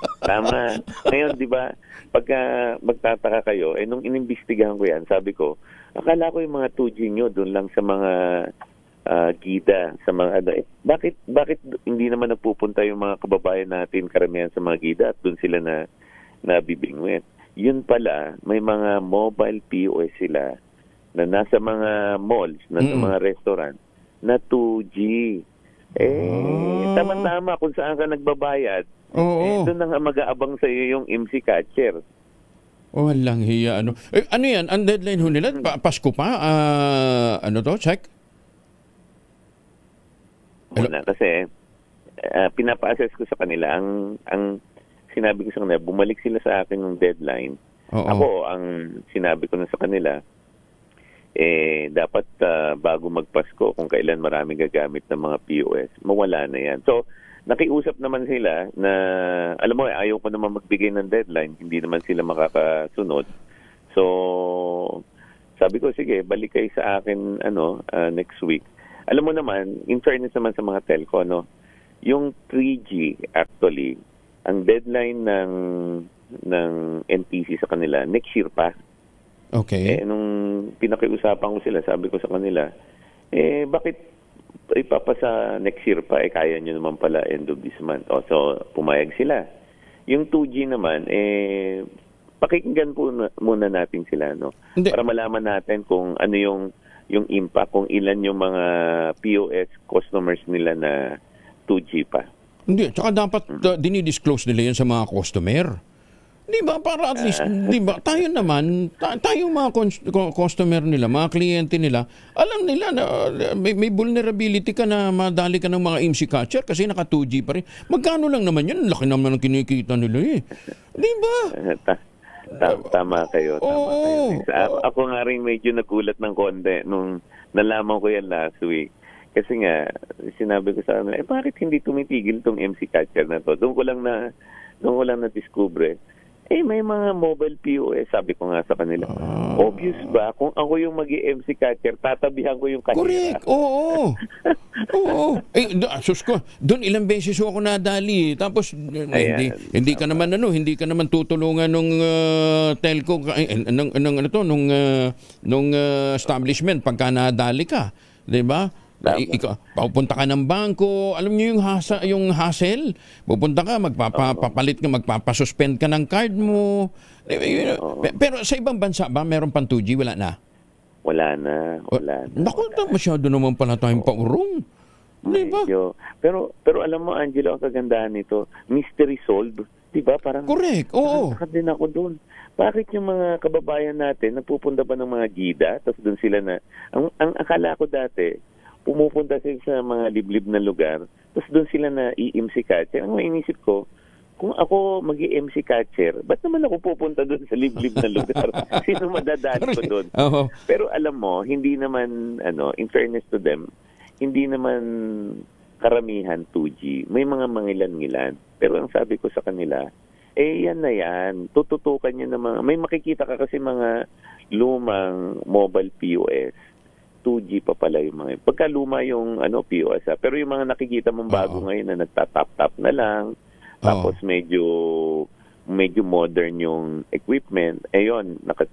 Tama. Ngayon, di ba, pagka magtataka kayo, nung inimbestigahan ko yan, sabi ko, akala ko yung mga 2G nyo doon lang sa mga gida, sa mga bakit hindi naman napupunta yung mga kababayan natin karamihan sa mga gida at doon sila na nabibingwit. Yun pala, may mga mobile POS sila na nasa mga malls, nasa mga restaurant na 2G. Tama-tama kung saan ka nagbabayad. Doon na nga mag-aabang sa iyo yung MC Catcher. Walang hiya. Ano yan? Ang deadline ho nila? Pasko pa? Ano to? Check? Muna, kasi pinapa-assess ko sa kanila. Ang sinabi ko sa kanila, bumalik sila sa akin ng deadline. Ako, ang sinabi ko na sa kanila, dapat bago magpasko, kung kailan marami gagamit ng mga POS, mawala na yan. So, nakiusap naman sila na, alam mo, ayaw ko naman magbigay ng deadline, hindi naman sila makakasunod. So, sabi ko, sige, balik kayo sa akin next week. Alam mo naman, in fairness naman sa mga telco, yung 3G, actually, ang deadline ng NTC sa kanila, next year pa. Okay. Nung pinakiusapan ko sila, sabi ko sa kanila, bakit ipapasa next year pa, kaya nyo naman pala end of this month. So, pumayag sila. Yung 2G naman, pakikinggan po muna natin sila, para malaman natin kung ano yung impact, kung ilan yung mga POS customers nila na 2G pa. Hindi, tsaka dapat dinidisclose nila yan sa mga customer. Di ba? Para at least, di ba? Tayo naman, tayo mga customer nila, mga kliyente nila, alam nila na may vulnerability ka na madali ka ng mga MC Catcher kasi naka 2G pa rin. Magkano lang naman yun? Laki naman ang kinikita nila Di ba? Tama kayo. Ako nga rin medyo nagulat ng konti nung nalaman ko yan last week. Kasi nga, sinabi ko sa kanila, bakit hindi tumitigil tong MC Catcher na to? Doon ko lang na-discover. May mga mobile POS, sabi ko nga sa kanila. Obvious ba? Kung ako yung mag-MC Catcher, tatabihan ko yung kanila. Correct, oo. Sus ko, doon ilang beses ako nadali. Tapos, hindi ka naman tutulungan nung telco, nung establishment pagka nadali ka. Diba? Pupunta ka ng bangko, alam niyo yung hassle, pupunta ka, magpapalit ka, magpapasuspend ka ng card mo. Pero sa ibang bansa ba, meron pang 2G? Wala na? Wala na. Naku, masyado naman pala tayong paurong. Diba? Pero alam mo, Angelo, ang kagandahan nito, mystery solved. Diba? Parang, correct, oo. Nakakad din ako doon. Bakit yung mga kababayan natin, nagpupunta ba ng mga gida, tapos doon sila na, ang akala ko dati, pumupunta sila sa mga liblib na lugar, tapos doon sila na i-MC Catcher. Ang mainisip ko, kung ako mag-i-MC Catcher, ba't naman ako pupunta doon sa liblib na lugar? Sino madadali ko doon? Pero alam mo, hindi naman, in fairness to them, hindi naman karamihan 2G. May mga mangilan-ngilan. Pero ang sabi ko sa kanila, yan na yan. Tututukan niya ng mga, may makikita ka kasi mga lumang mobile POS. 2G pa pala yung mga. Pagka luma yung POS. Pero yung mga nakikita mong bago ngayon na nagtatap-tap na lang, tapos medyo modern yung equipment, naka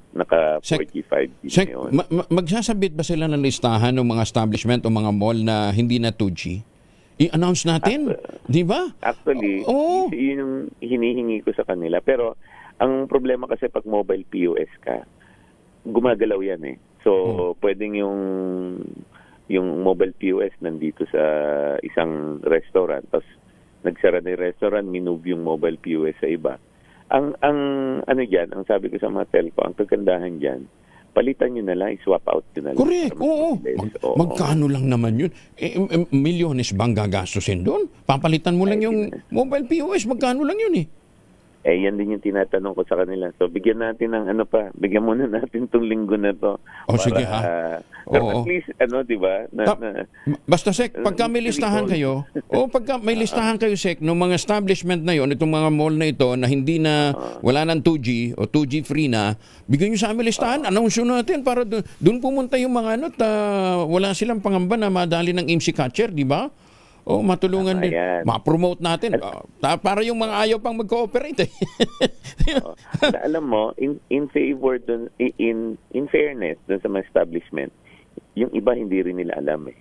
4G, 5G na yun. Magsasabit ba sila ng listahan ng mga establishment o mga mall na hindi na 2G? I-announce natin, di ba? Actually, yun yung hinihingi ko sa kanila. Pero ang problema kasi pag mobile POS ka, gumagalaw yan So, pwedeng yung mobile POS nandito sa isang restaurant, tapos nagsara na yung restaurant, minove yung mobile POS sa iba. Ang sabi ko sa mga telco, ang kagandahan dyan, palitan nyo na lang, swap out nyo na lang. Correct, oo. Magkano lang naman yun? Milyones bang gagastusin doon? Papalitan mo lang yung mobile POS, magkano lang yun yan din yung tinatanong ko sa kanila. So, bigyan natin ng bigyan muna natin itong linggo na to. Sige ha. Pero at least, di ba? Basta, Sek, pagka may listahan kayo, Sek, ng mga establishment na yon, itong mga mall na ito, na hindi na, wala ng 2G, o 2G free na, bigyan nyo sa amin listahan, announce natin, para doon pumunta yung mga wala silang pangamba na madali ng MC Catcher, di ba? Oh, matulungan din. Ayan. Ma-promote natin. Para yung mga ayaw pang mag-cooperate. Alam mo, in favor dun, in fairness dun sa mga establishment, yung iba hindi rin nila alam eh.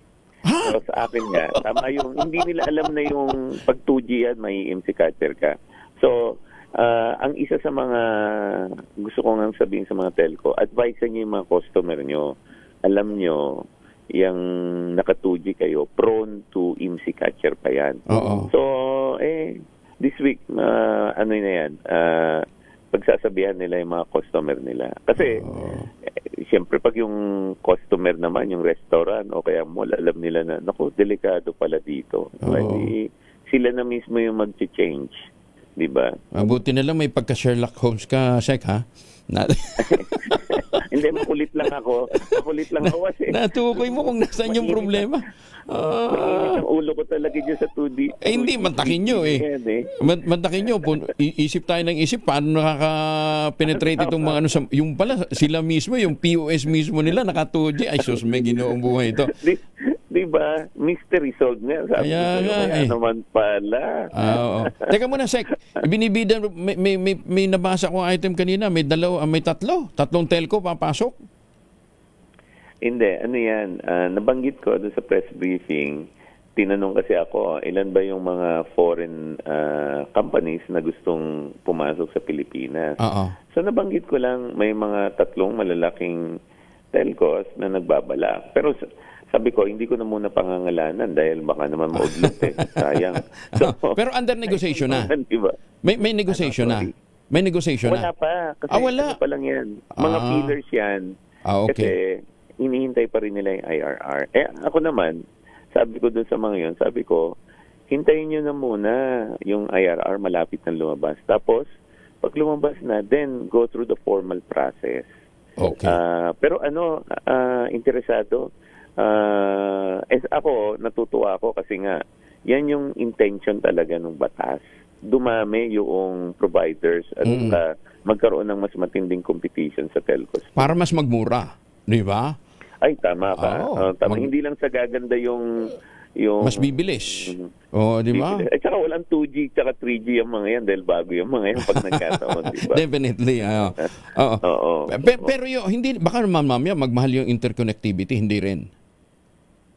So, sa akin nga, tama yung hindi nila alam na yung pag 2G yan, may IMSI catcher ka. So, ang isa sa mga gusto ko nga sabihin sa mga telco, advise niyo yung mga customer nyo. Alam nyo, yung naka 2G kayo, prone to IMSI catcher pa yan. So, this week, ano na yan, pagsasabihan nila yung mga customer nila. Kasi, siyempre pag yung customer naman, yung restaurant o kaya mall, alam nila na, naku, delikado pala dito. Sila na mismo yung mag-change. Diba? Mabuti na lang may pagka-Sherlock Holmes ka, Sek, ha? Hindi, makulit lang ako. Kasi natukoy mo kung nasaan yung problema. Mainit ang ulo ko talaga dyan sa 2D. Hindi, mantakin nyo eh. Mantakin nyo. Isip tayo ng isip, paano nakaka-penetrate itong mga ano. Yung pala, sila mismo, yung POS mismo nila, naka-2G. Ay, sus, may ginoong buhay ito. Diba? Mystery solved nga. Sabi kaya naman pala. Teka muna, Sek. Binibida, may nabasa ko item kanina. May tatlong telco papasok. Hindi. Ano yan? Nabanggit ko doon sa press briefing. Tinanong kasi ako, ilan ba yung mga foreign companies na gustong pumasok sa Pilipinas? So nabanggit ko lang, may mga tatlong malalaking telcos na nagbabala. Pero sabi ko, hindi ko na muna pangangalanan dahil baka naman maudlot eh. Sayang. So, pero under negotiation na. Diba? May negotiation na. May negotiation na. Wala pa. Kasi wala. Ano pa lang yan. Mga pillars yan. Okay. Kasi hinihintay pa rin nila yung IRR. Ako naman, sabi ko dun sa mga yun, sabi ko, hintayin nyo na muna yung IRR malapit na lumabas. Tapos, pag lumabas na, then go through the formal process. Okay. Pero interesado, ako, natutuwa ako kasi nga, yan yung intention talaga ng batas. Dumami yung providers at magkaroon ng mas matinding competition sa telcos. Para mas magmura, di ba? Ay, tama ka. Tama. Hindi lang sa gaganda yung mas bibilis. Di ba? At saka walang 2G at 3G yung mga yan dahil bago yung mga yan pag nagkataon, di ba? Definitely. Pero hindi, baka naman mamaya magmahal yung interconnectivity, hindi rin.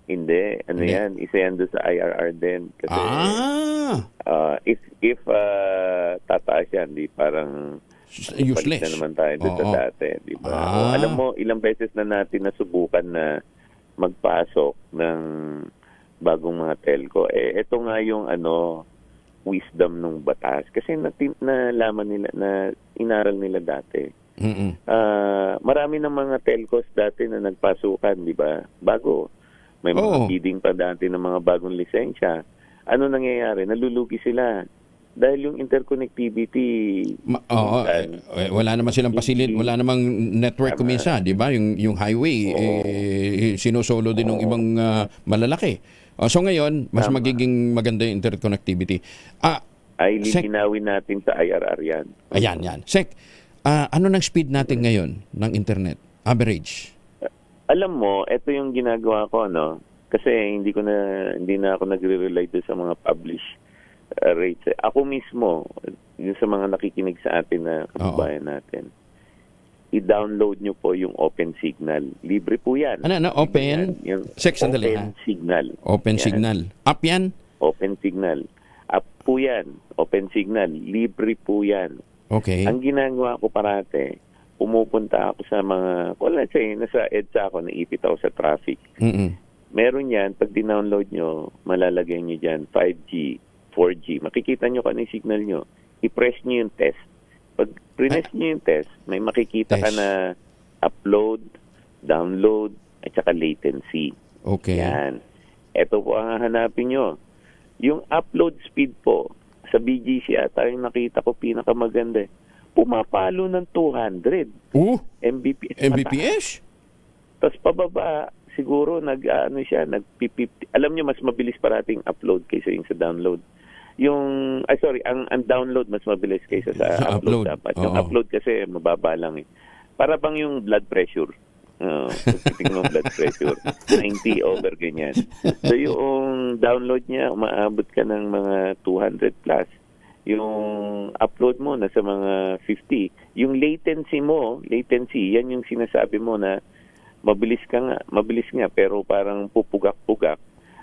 Hindi. Yan? Isa yan doon sa IRR din. Kasi if tataas yan, di parang useless na naman tayo doon sa dati. Di ba? Alam mo, ilang beses na natin nasubukan na magpasok ng bagong mga telco. Ito nga yung wisdom ng batas. Kasi nalaman nila, na inaral nila dati. Marami ng mga telcos dati na nagpasukan, di ba? Bago. May mga bidding pa dati ng mga bagong lisensya. Ano nangyayari? Nalulugi sila. Dahil yung interconnectivity... wala naman silang facility, wala namang network kuminsan, di ba? Yung highway, sinusolo din ng ibang malalaki. So ngayon, mas magiging maganda yung interconnectivity. Ay, lilinawin natin sa IRR yan. Ayan. Sek, ano ng speed natin ngayon ng internet? Average? Alam mo, ito yung ginagawa ko, kasi hindi na ako nagre-rely doon sa mga published rates. Ako mismo, yung sa mga nakikinig sa atin na kababayan natin, i-download nyo po yung Open Signal. Libre po yan. Open? Open Signal. Open Signal. App yan? Open Signal. App po yan. Open Signal. Libre po yan. Okay. Ang ginagawa ko parate, pumupunta ako sa mga, let's say, nasa EDSA ako, naipit ako sa traffic. Meron yan, pag dinownload nyo, malalagay nyo dyan, 5G, 4G. Makikita nyo kung ano yung signal nyo. I-press nyo yung test. Pag press nyo yung test, may makikita ka na upload, download, at saka latency. Okay. Yan. Ito po ang hahanapin nyo. Yung upload speed po, sa BGC ata yung nakita ko pinakamaganda. Pumapalo ng 200 Mbps. Tapos pababa, siguro nag-50. Alam nyo, mas mabilis parating upload kaysa yung sa download. Ang download mas mabilis kaysa sa upload dapat. Yung upload kasi mababa lang. Para bang yung blood pressure. Titignan mo blood pressure. 90 over ganyan. So yung download niya, umaabot ka ng mga 200 plus. Yung upload mo nasa mga 50. Yung latency, yan yung sinasabi mo na mabilis nga, pero parang pupugak-pugak.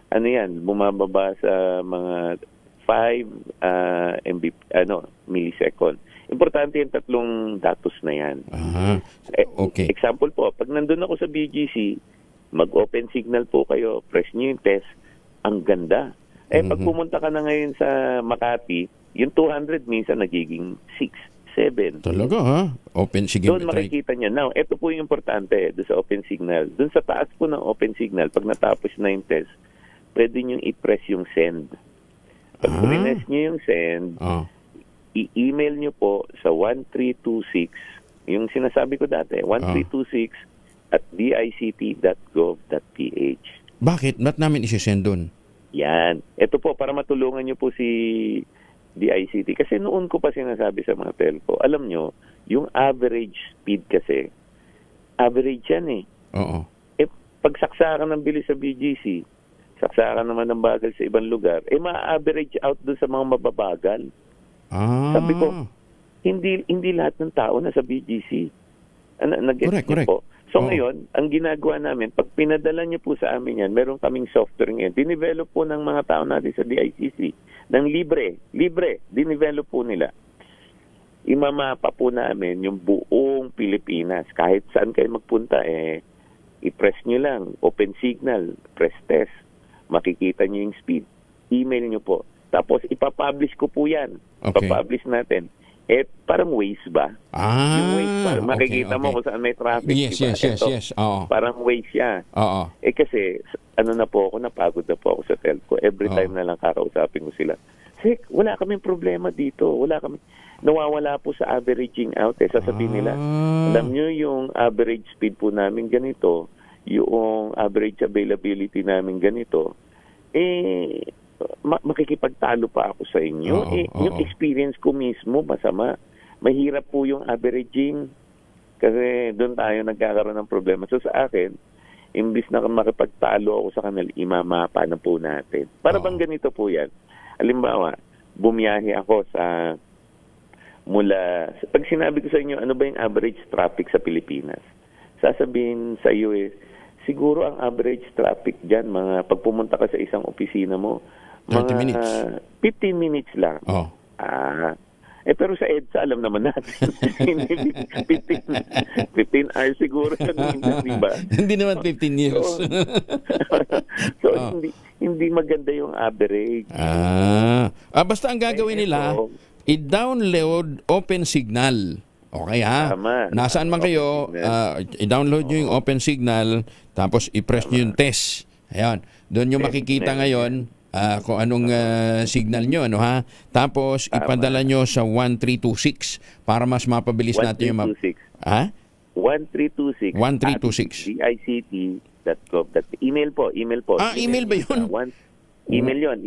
Ano yan, bumababa sa mga 5 millisecond. Importante yung tatlong datos na yan. Okay. Example po, pag nandun ako sa BGC, mag-open signal po kayo, press nyo yung test, ang ganda. Pag pumunta ka na ngayon sa Makati, yung 200 minsan nagiging 6, 7. Talaga ha? Open signal. Doon makikita niya. Now, ito po yung importante doon sa open signal. Doon sa taas po ng open signal, pag natapos na yung test, pwede nyo i-press yung send. Pag press nyo yung send, i-email nyo po sa 1326, yung sinasabi ko dati, 1326 at dict.gov.ph. Bakit? Ba't namin isi-send doon? Yan. Ito po, para matulungan nyo po si DICT. Kasi noon ko pa sinasabi sa mga telco, alam nyo, yung average speed kasi, average yan eh. Oo. Pag saksakan ng bilis sa BGC, saksakan naman ng bagal sa ibang lugar, ma-average out doon sa mga mababagal. Sabi ko, hindi lahat ng tao nasa BGC. Correct. Po. So ngayon, ang ginagawa namin, pag pinadala niyo po sa amin yan, meron kaming software ngayon. Dinevelop po ng mga tao natin sa DICC ng libre, dinevelop po nila. Imamapa po namin yung buong Pilipinas. Kahit saan kayo magpunta, i-press nyo lang, open signal, press test, makikita nyo yung speed. Email nyo po. Tapos ipapublish ko po yan. Okay. Ipapublish natin. Parang Waze ba? Yung Waze ba? Makikita mo kung saan may traffic. Yes. Parang Waze siya. Kasi, napagod na po ako sa telco. Every time na lang kakausapin ko sila. Sek, wala kaming problema dito. Nawawala po sa averaging out. Sasabihin nila, alam nyo yung average speed po namin ganito, yung average availability namin ganito, makikipagtalo pa ako sa inyo. Yung experience ko mismo, masama. Mahirap po yung averaging kasi doon tayo nagkakaroon ng problema. So sa akin, imbis na makipagtalo ako sa kanila, imamapa na po natin. Para bang ganito po yan? Halimbawa, bumiyahe ako pag sinabi ko sa inyo, ano ba yung average traffic sa Pilipinas? Sasabihin sa iyo siguro ang average traffic dyan, pag pumunta ka sa isang opisina mo, 30 minutes. 15 minutes lang. Pero sa EDSA, alam naman natin. 15 hours siguro. Diba? Hindi naman 15 years. So hindi maganda yung average. Basta ang gagawin nila, i-download open signal. Okay ha? Tama. Nasaan man kayo, i-download nyo yung open signal, tapos i-press nyo yung test. Ayan. Doon nyo makikita ngayon kung anong signal nyo, Tapos, ipadala nyo sa 1326 para mas mapabilis natin yung 1326. 1326. dict.gov. Email po. Email ba yun? Email yun.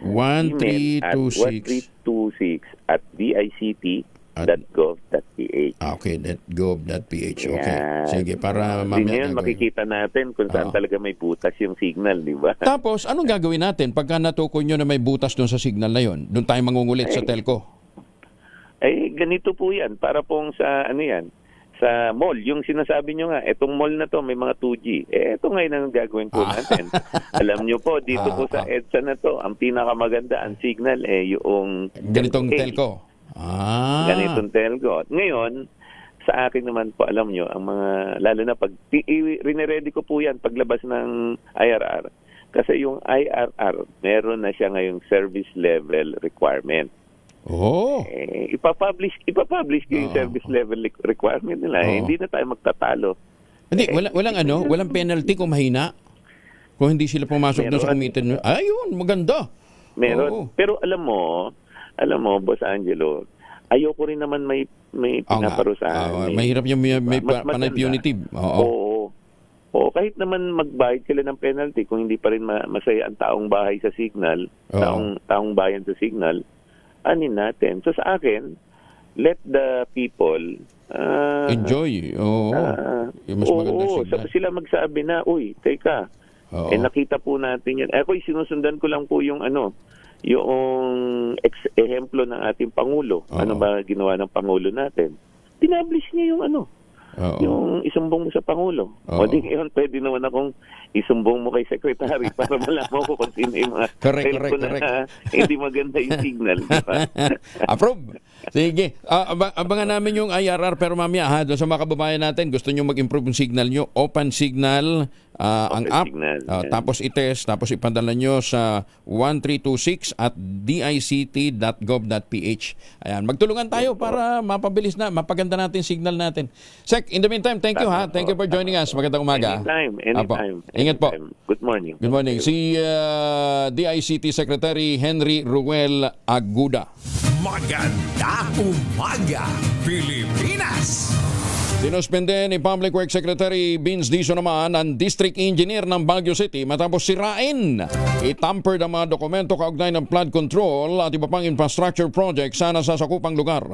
1326 at dict.gov.ph. Okay, .gov.ph. Okay. Sige, para mamaya makikita natin kung saan talaga may butas yung signal, di ba? Tapos, anong gagawin natin pagka natukoy nyo na may butas doon sa signal na yon? Doon tayo mangungulit sa telco. Ganito po yan. Para pong sa, sa mall. Yung sinasabi nyo nga, etong mall na to, may mga 2G. Ito ngayon ang gagawin po natin. Alam nyo po, dito po sa EDSA na to, ang pinakamaganda, ang signal, yung ganitong telco. Ganitong telco. Ngayon, sa akin naman po, alam nyo, ang mga, lalo na pag, rineready ko po yan paglabas ng IRR. Kasi yung IRR, meron na siya ngayong service level requirement. Ipapublish ko yung service level requirement nila. Hindi na tayo magtatalo. Hindi, walang penalty kung mahina. Kung hindi sila pumasok doon sa committee. Ayun, maganda. Meron. Pero alam mo, Boss Angelo, ayoko rin naman may pinaparusahan. Mahirap yung may panay punitive. Kahit naman magbayad sila ng penalty kung hindi pa rin masaya ang taong bahay sa signal, taong bayan sa signal, anin natin. So sa akin, let the people enjoy. Yung mas maganda signal. Sila magsabi na, uy, teka, nakita po natin yan. Ako, sinusundan ko lang po yung yung ehemplo ng ating Pangulo. Ano ba ginawa ng Pangulo natin? Tinablish niya yung yung isumbong mo sa Pangulo. O di ngayon, pwede naman akong isumbong mo kay Secretary para malaman ko kung sino yung mga correct. na hindi maganda yung signal. Diba? Approve. Sige. Abangan namin yung IRR pero mamaya doon sa mga kababayan natin, gusto nyo mag-improve yung signal nyo, open signal, ang app, tapos i-test, tapos ipadala nyo sa 1326 at dict.gov.ph. Ayan, magtulungan tayo para mapabilis na, mapaganda natin signal natin. Sec, in the meantime, thank you ha. Thank you for joining us. Magandang umaga. Anytime. Ingat po. Good morning. Good morning. Si DICT Secretary Henry Ruel Aguda. Maganda umaga, Pilipinas! Sinuspende ni Public Works Secretary Vince Dizon naman ang District Engineer ng Baguio City matapos sirain. Itampered ang mga dokumento kaugnay ng flood control at iba pang infrastructure project sa nasasakupang lugar.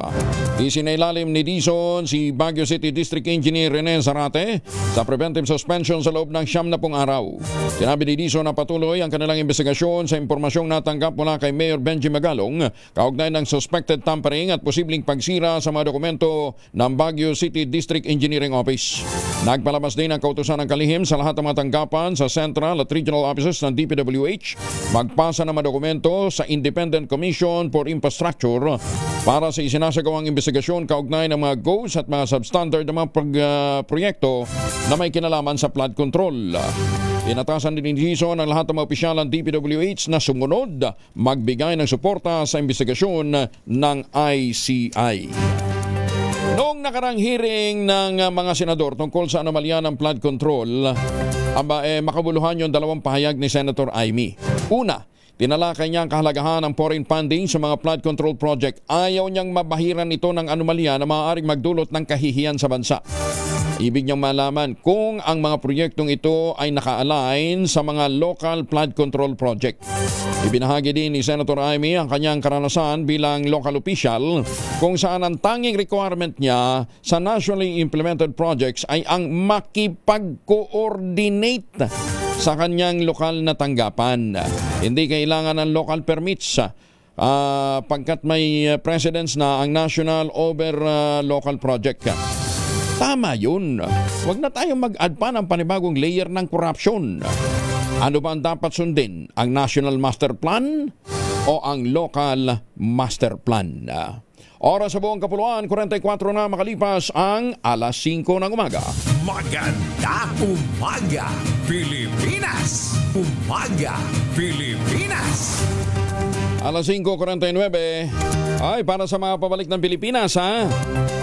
Isinailalim ni Dizon si Baguio City District Engineer Rene Zarate sa preventive suspension sa loob ng 70 araw. Sinabi ni Dizon na patuloy ang kanilang investigasyon sa impormasyong natanggap mula kay Mayor Benji Magalong kaugnay ng suspected tampering at posibleng pagsira sa mga dokumento ng Baguio City District Engineering Office. Nagpalabas din ang kautusan ng kalihim sa lahat ng mga tanggapan sa central at regional offices ng DPWH magpasa ng mga dokumento sa Independent Commission for Infrastructure para sa isinasagawang investigasyon kaugnay ng mga goals at mga substandard ng mga proyekto na may kinalaman sa flood control. Inatasan din ni Dizon ang lahat ng mga opisyal ng DPWH na sumunod magbigay ng suporta sa investigasyon ng ICI. Noong nakarang hearing ng mga senador tungkol sa anomalya ng flood control, makabuluhan yung dalawang pahayag ni Senator Amy. Una, tinalakay niya ang kahalagahan ng foreign funding sa mga flood control project. Ayaw niyang mabahiran ito ng anomalya na maaaring magdulot ng kahihiyan sa bansa. Ibig niyang malaman kung ang mga proyektong ito ay naka-align sa mga local flood control project. Ibinahagi din ni Senator Amy ang kanyang karanasan bilang local official kung saan ang tanging requirement niya sa nationally implemented projects ay ang makipag-coordinate sa kanyang lokal na tanggapan. Hindi kailangan ng local permits pagkat may precedence na ang national over local project. Tama yun. Huwag na tayong mag-add pa ng panibagong layer ng corruption. Ano ba ang dapat sundin? Ang National Master Plan o ang Local Master Plan? Oras sa buong kapuluan, 44 na makalipas ang alas 5 ng umaga. Maganda umaga, Pilipinas! Umaga, Pilipinas! Alas 5:49. Ay, para sa mga pabalik ng Pilipinas,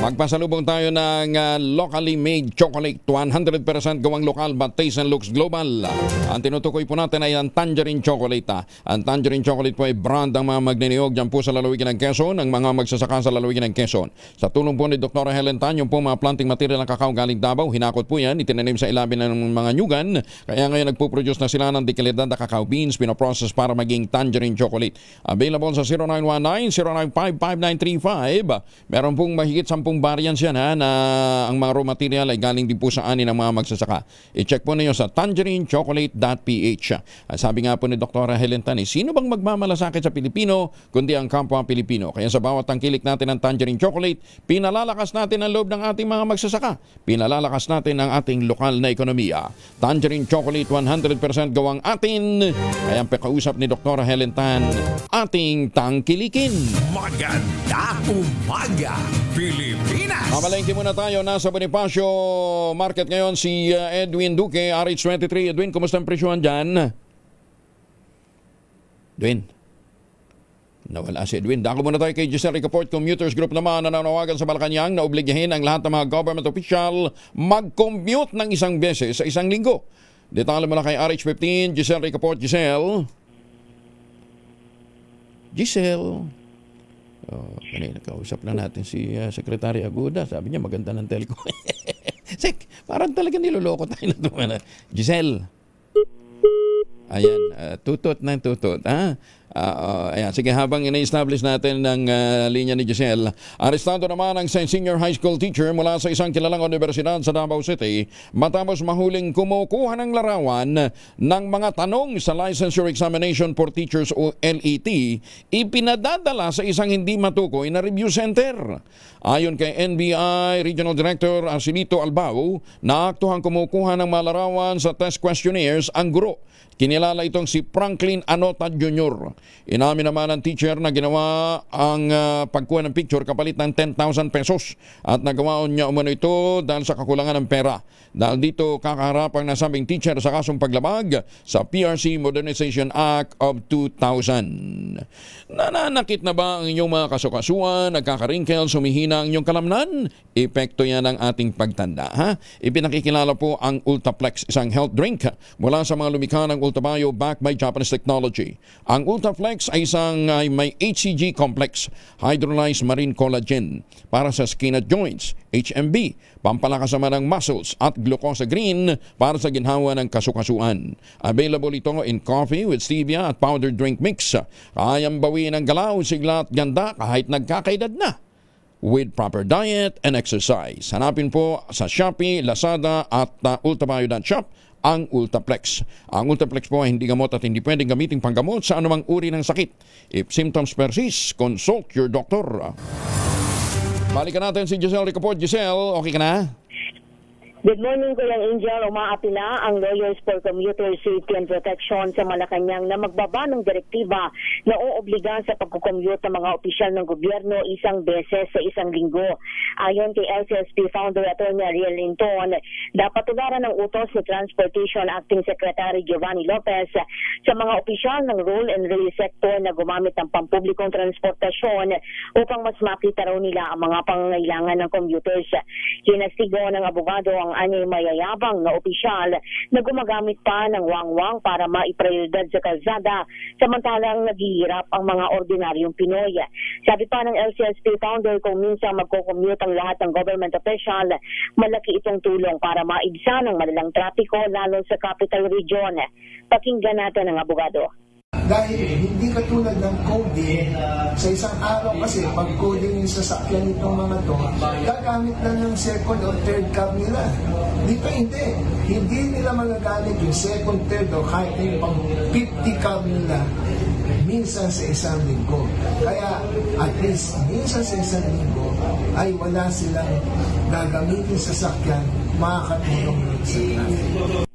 magpasalubong tayo ng locally made chocolate. 100% gawang lokal but taste and looks global. Ang tinutukoy po natin ay ang Tangerine Chocolate. Ang Tangerine Chocolate po ay brand ng mga magniniyog dyan po sa lalawigan ng Quezon, ang mga magsasaka sa lalawigan ng Quezon. Sa tulong po ni Dr. Helen Tan, yung po mga planting material ng kakao galing Davao, hinakot po yan, itinanim sa ilalim ng mga nyugan. Kaya ngayon nagpo-produce na sila ng dekalidad na kakao beans, pinoprocess para maging Tangerine Chocolate. Available sa 0919-095-5935. Meron pong mahigit 10 variants yan na ang mga raw material ay galing din po sa ani ng mga magsasaka. I-check po ninyo sa tangerinechocolate.ph. Sabi nga po ni Dr. Helen Tan, sino bang magmamalasakit sa Pilipino kundi ang kapwa Pilipino? Kaya sa bawat tangkilik natin ng Tangerine Chocolate, pinalalakas natin ang loob ng ating mga magsasaka. Pinalalakas natin ang ating lokal na ekonomiya. Tangerine Chocolate 100% gawang atin. Kaya ang pakausap ni Dr. Helen Tan, ating tangkilikin. Maganda umaga, Pilipinas! Mamalengke muna tayo. Nasa Bonifacio Market ngayon si Edwin Duque, RH23. Edwin, kumusta ang presyohan dyan? Edwin? Nawala si Edwin. Dako muna tayo kay Giselle Ricaport. Commuters Group naman na nanawagan sa Malacanang na obligahin ang lahat ng mga government official mag-commute ng isang beses sa isang linggo. Detalye mula kay RH15, Giselle Ricaport. Giselle? Kanina kausap lang natin si Secretary Aguda. Sabi niya maganda ng telco. Sek, parang talaga niloloko tayo na ito. Giselle. Ayan, tutot ng tutot. Ayan, sige, habang ina-establish natin ng linya ni Giselle, arestado naman ang senior high school teacher mula sa isang kilalang universidad sa Davao City matapos mahuling kumukuha ng larawan ng mga tanong sa Licensure Examination for Teachers o LET, ipinadadala sa isang hindi matukoy na review center. Ayon kay NBI Regional Director Arsilito Albao, naaktuhang kumukuha ng mga larawan sa test questionnaires ang guro. Kinilala itong si Franklin Anota Jr. Inamin naman ng teacher na ginawa ang pagkuha ng picture kapalit ng 10,000 pesos at nagawaon niya umano ito dahil sa kakulangan ng pera. Dahil dito kakaharap ang nasabing teacher sa kasong paglabag sa PRC Modernization Act of 2000. Nananakit na ba ang inyong mga kasukasuan? Nagkakaringkel, sumihina ang inyong kalamnan? Epekto yan ng ating pagtanda. Ipinakikilala po ang Ultaplex, isang health drink mula sa mga lumikha ng Ultabio backed by Japanese technology. Ang Ultaflex ay may HCG complex, hydrolyzed marine collagen para sa skin at joints, HMB, pampalakas naman ng muscles at glucosa green para sa ginhawa ng kasukasuan. Available ito in coffee with stevia at powdered drink mix. Kayang bawiin ang galaw, sigla at ganda kahit nagkakaedad na with proper diet and exercise. Hanapin po sa Shopee, Lazada at ultabio.shop ang Ultaplex. Ang Ultaplex po ay hindi gamot at hindi pwedeng gamitin panggamot sa anumang uri ng sakit. If symptoms persist, consult your doctor. Balikan natin si Giselle Ricaport. Giselle, okay ka na? Good morning, Kuya Angel. Umaapila ang Lawyers for Commuter Safety and Protection sa Malacanang na magbaba ng direktiba na uobliga sa pagkukommute ng mga opisyal ng gobyerno isang beses sa isang linggo. Ayon kay LCSP Founder Attorney Ariel Linton, dapat tularan ng utos ni Transportation Acting Secretary Giovanni Lopez sa mga opisyal ng rule and rail sector na gumamit ng pampublikong transportasyon upang mas makita raw nila ang mga pangangailangan ng commuters. Kinastigo ng abogado ang anyay mayayabang na opisyal na gumagamit pa ng wangwang para maiprioridad sa kalsada samantalang naghihirap ang mga ordinaryong Pinoy. Sabi pa ng LCSP Founder, kung minsan magko-commute ang lahat ng government official, malaki itong tulong para maibsan ang malalang trapiko lalo sa Capital Region. Pakinggan natin ang abogado. Dahil hindi katulad ng coding, sa isang araw kasi pag coding yung sasakyan itong mga to, gagamit na ng second or third cab nila. Dito hindi. Hindi nila magagamit yung second, third o kahit yung pang 50 cab nila minsan sa isang linggo. Kaya at least minsan sa isang linggo ay wala silang gagamitin sasakyan, makakatulong sa traffic.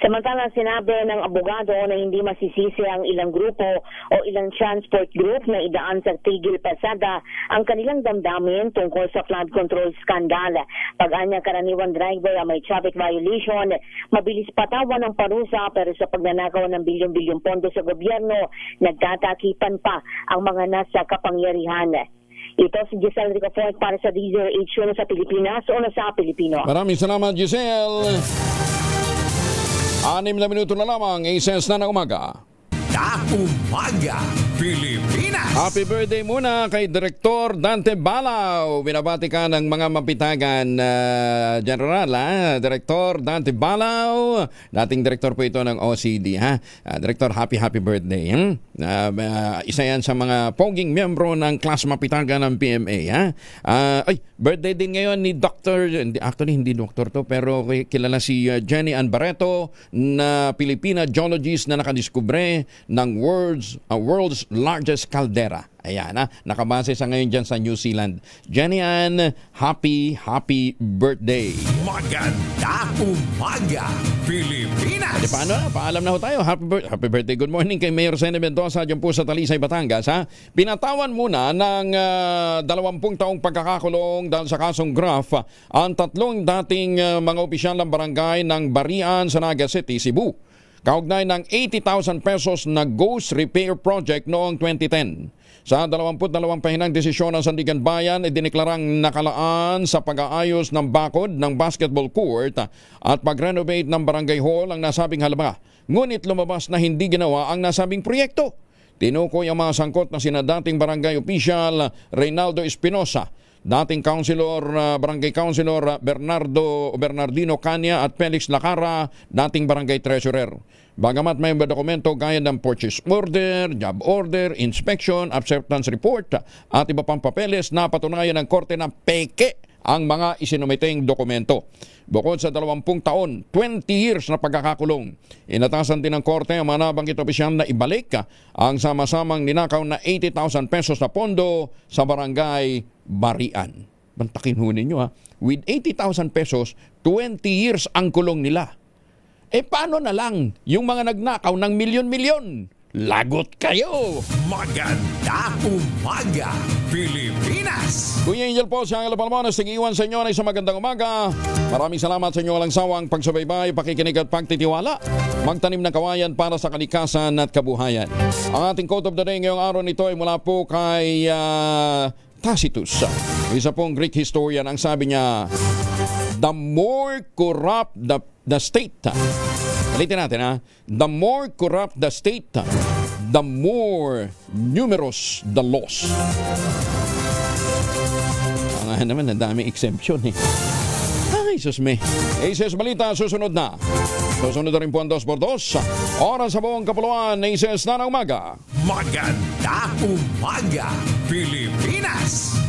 Samantala, sinabi ng abogado na hindi masisisi ang ilang grupo o ilang transport group na idaan sa tigil pasada ang kanilang damdamin tungkol sa flood control scandal. Pag-anya karaniwang driver ang may traffic violation, mabilis patawan ng parusa pero sa pagnanakaw ng bilyon-bilyong pondo sa gobyerno, nagtatakipan pa ang mga nasa kapangyarihan. Ito si Giselle Ricaport para sa DZRH sa Pilipinas o sa Pilipino. Maraming salamat, Giselle. 6 na minuto na lamang, ASES na ng umaga. Umaga, Pilipinas! Happy birthday muna kay Direktor Dante Balao. Binabati ka ng mga mapitagan General, Direktor Dante Balao. Dating direktor po ito ng OCD. Direktor, happy birthday. Isa yan sa mga poging miyembro ng class mapitagan ng PMA. Birthday din ngayon ni Dr. Actually, hindi doktor to, pero kilala si Jenny Ann Barreto na Filipina geologist na nakadiskubre ng world's largest caldera. Ayan, nakabase sa ngayon dyan sa New Zealand. Jenny Ann, happy birthday. Maganda umaga, Pilipinas! Paano na? Paalam na ho tayo. Happy birthday. Good morning kay Mayor Sene Mendoza dyan po sa Talisay, Batangas. Pinatawan muna ng 20 taong pagkakakulong dahil sa kasong graft ang 3 dating mga opisyal ng barangay ng Barian sa Naga City, Cebu. Kaugnay ng 80,000 pesos na ghost repair project noong 2010. Sa 22 pahinang desisyon ng Sandigan Bayan, idineklarang nakalaan sa pag-aayos ng bakod ng basketball court at pag-renovate ng barangay hall ang nasabing halaga. Ngunit lumabas na hindi ginawa ang nasabing proyekto. Tinukoy ang mga sangkot na sina dating barangay official Reynaldo Espinosa, dating Barangay Councilor Bernardino Cania at Felix Lacara, dating Barangay Treasurer. Bagamat may dokumento gaya ng purchase order, job order, inspection, acceptance report at iba pang papeles, napatunayan ng korte na peke ang mga isinumiteng dokumento. Bukod sa 20 taon, 20 years na pagkakakulong, inatasan din ng korte ang mga nabanggit opisyal na ibalik ang sama-samang ninakaw na 80,000 pesos na pondo sa barangay Barian. Bantakin ho ninyo ha, with 80,000 pesos, 20 years ang kulong nila. Paano na lang yung mga nagnakaw ng milyon-milyon? Lagot kayo! Maganda umaga, Pilipinas! Kuya Angel po, si Angelo Palmones, nag-iwan sa inyo na isang magandang umaga. Maraming salamat sa inyo walang sawang pagsubaybay, pakikinig at pagtitiwala. Magtanim ng kawayan para sa kalikasan at kabuhayan. Ang ating quote of the day ngayong araw nito ay mula po kay Tacitus. Isa pong Greek historian, ang sabi niya, the more corrupt the state, ulitin natin ha, the more corrupt the state, the more numerous the loss. Naman, ang daming exemption eh. Ay, sus me. Isis Balita, susunod na. Susunod na rin po ang 2x2. Oras sa buong kapuluan na Isis na ng umaga. Maganda umaga, Pilipinas!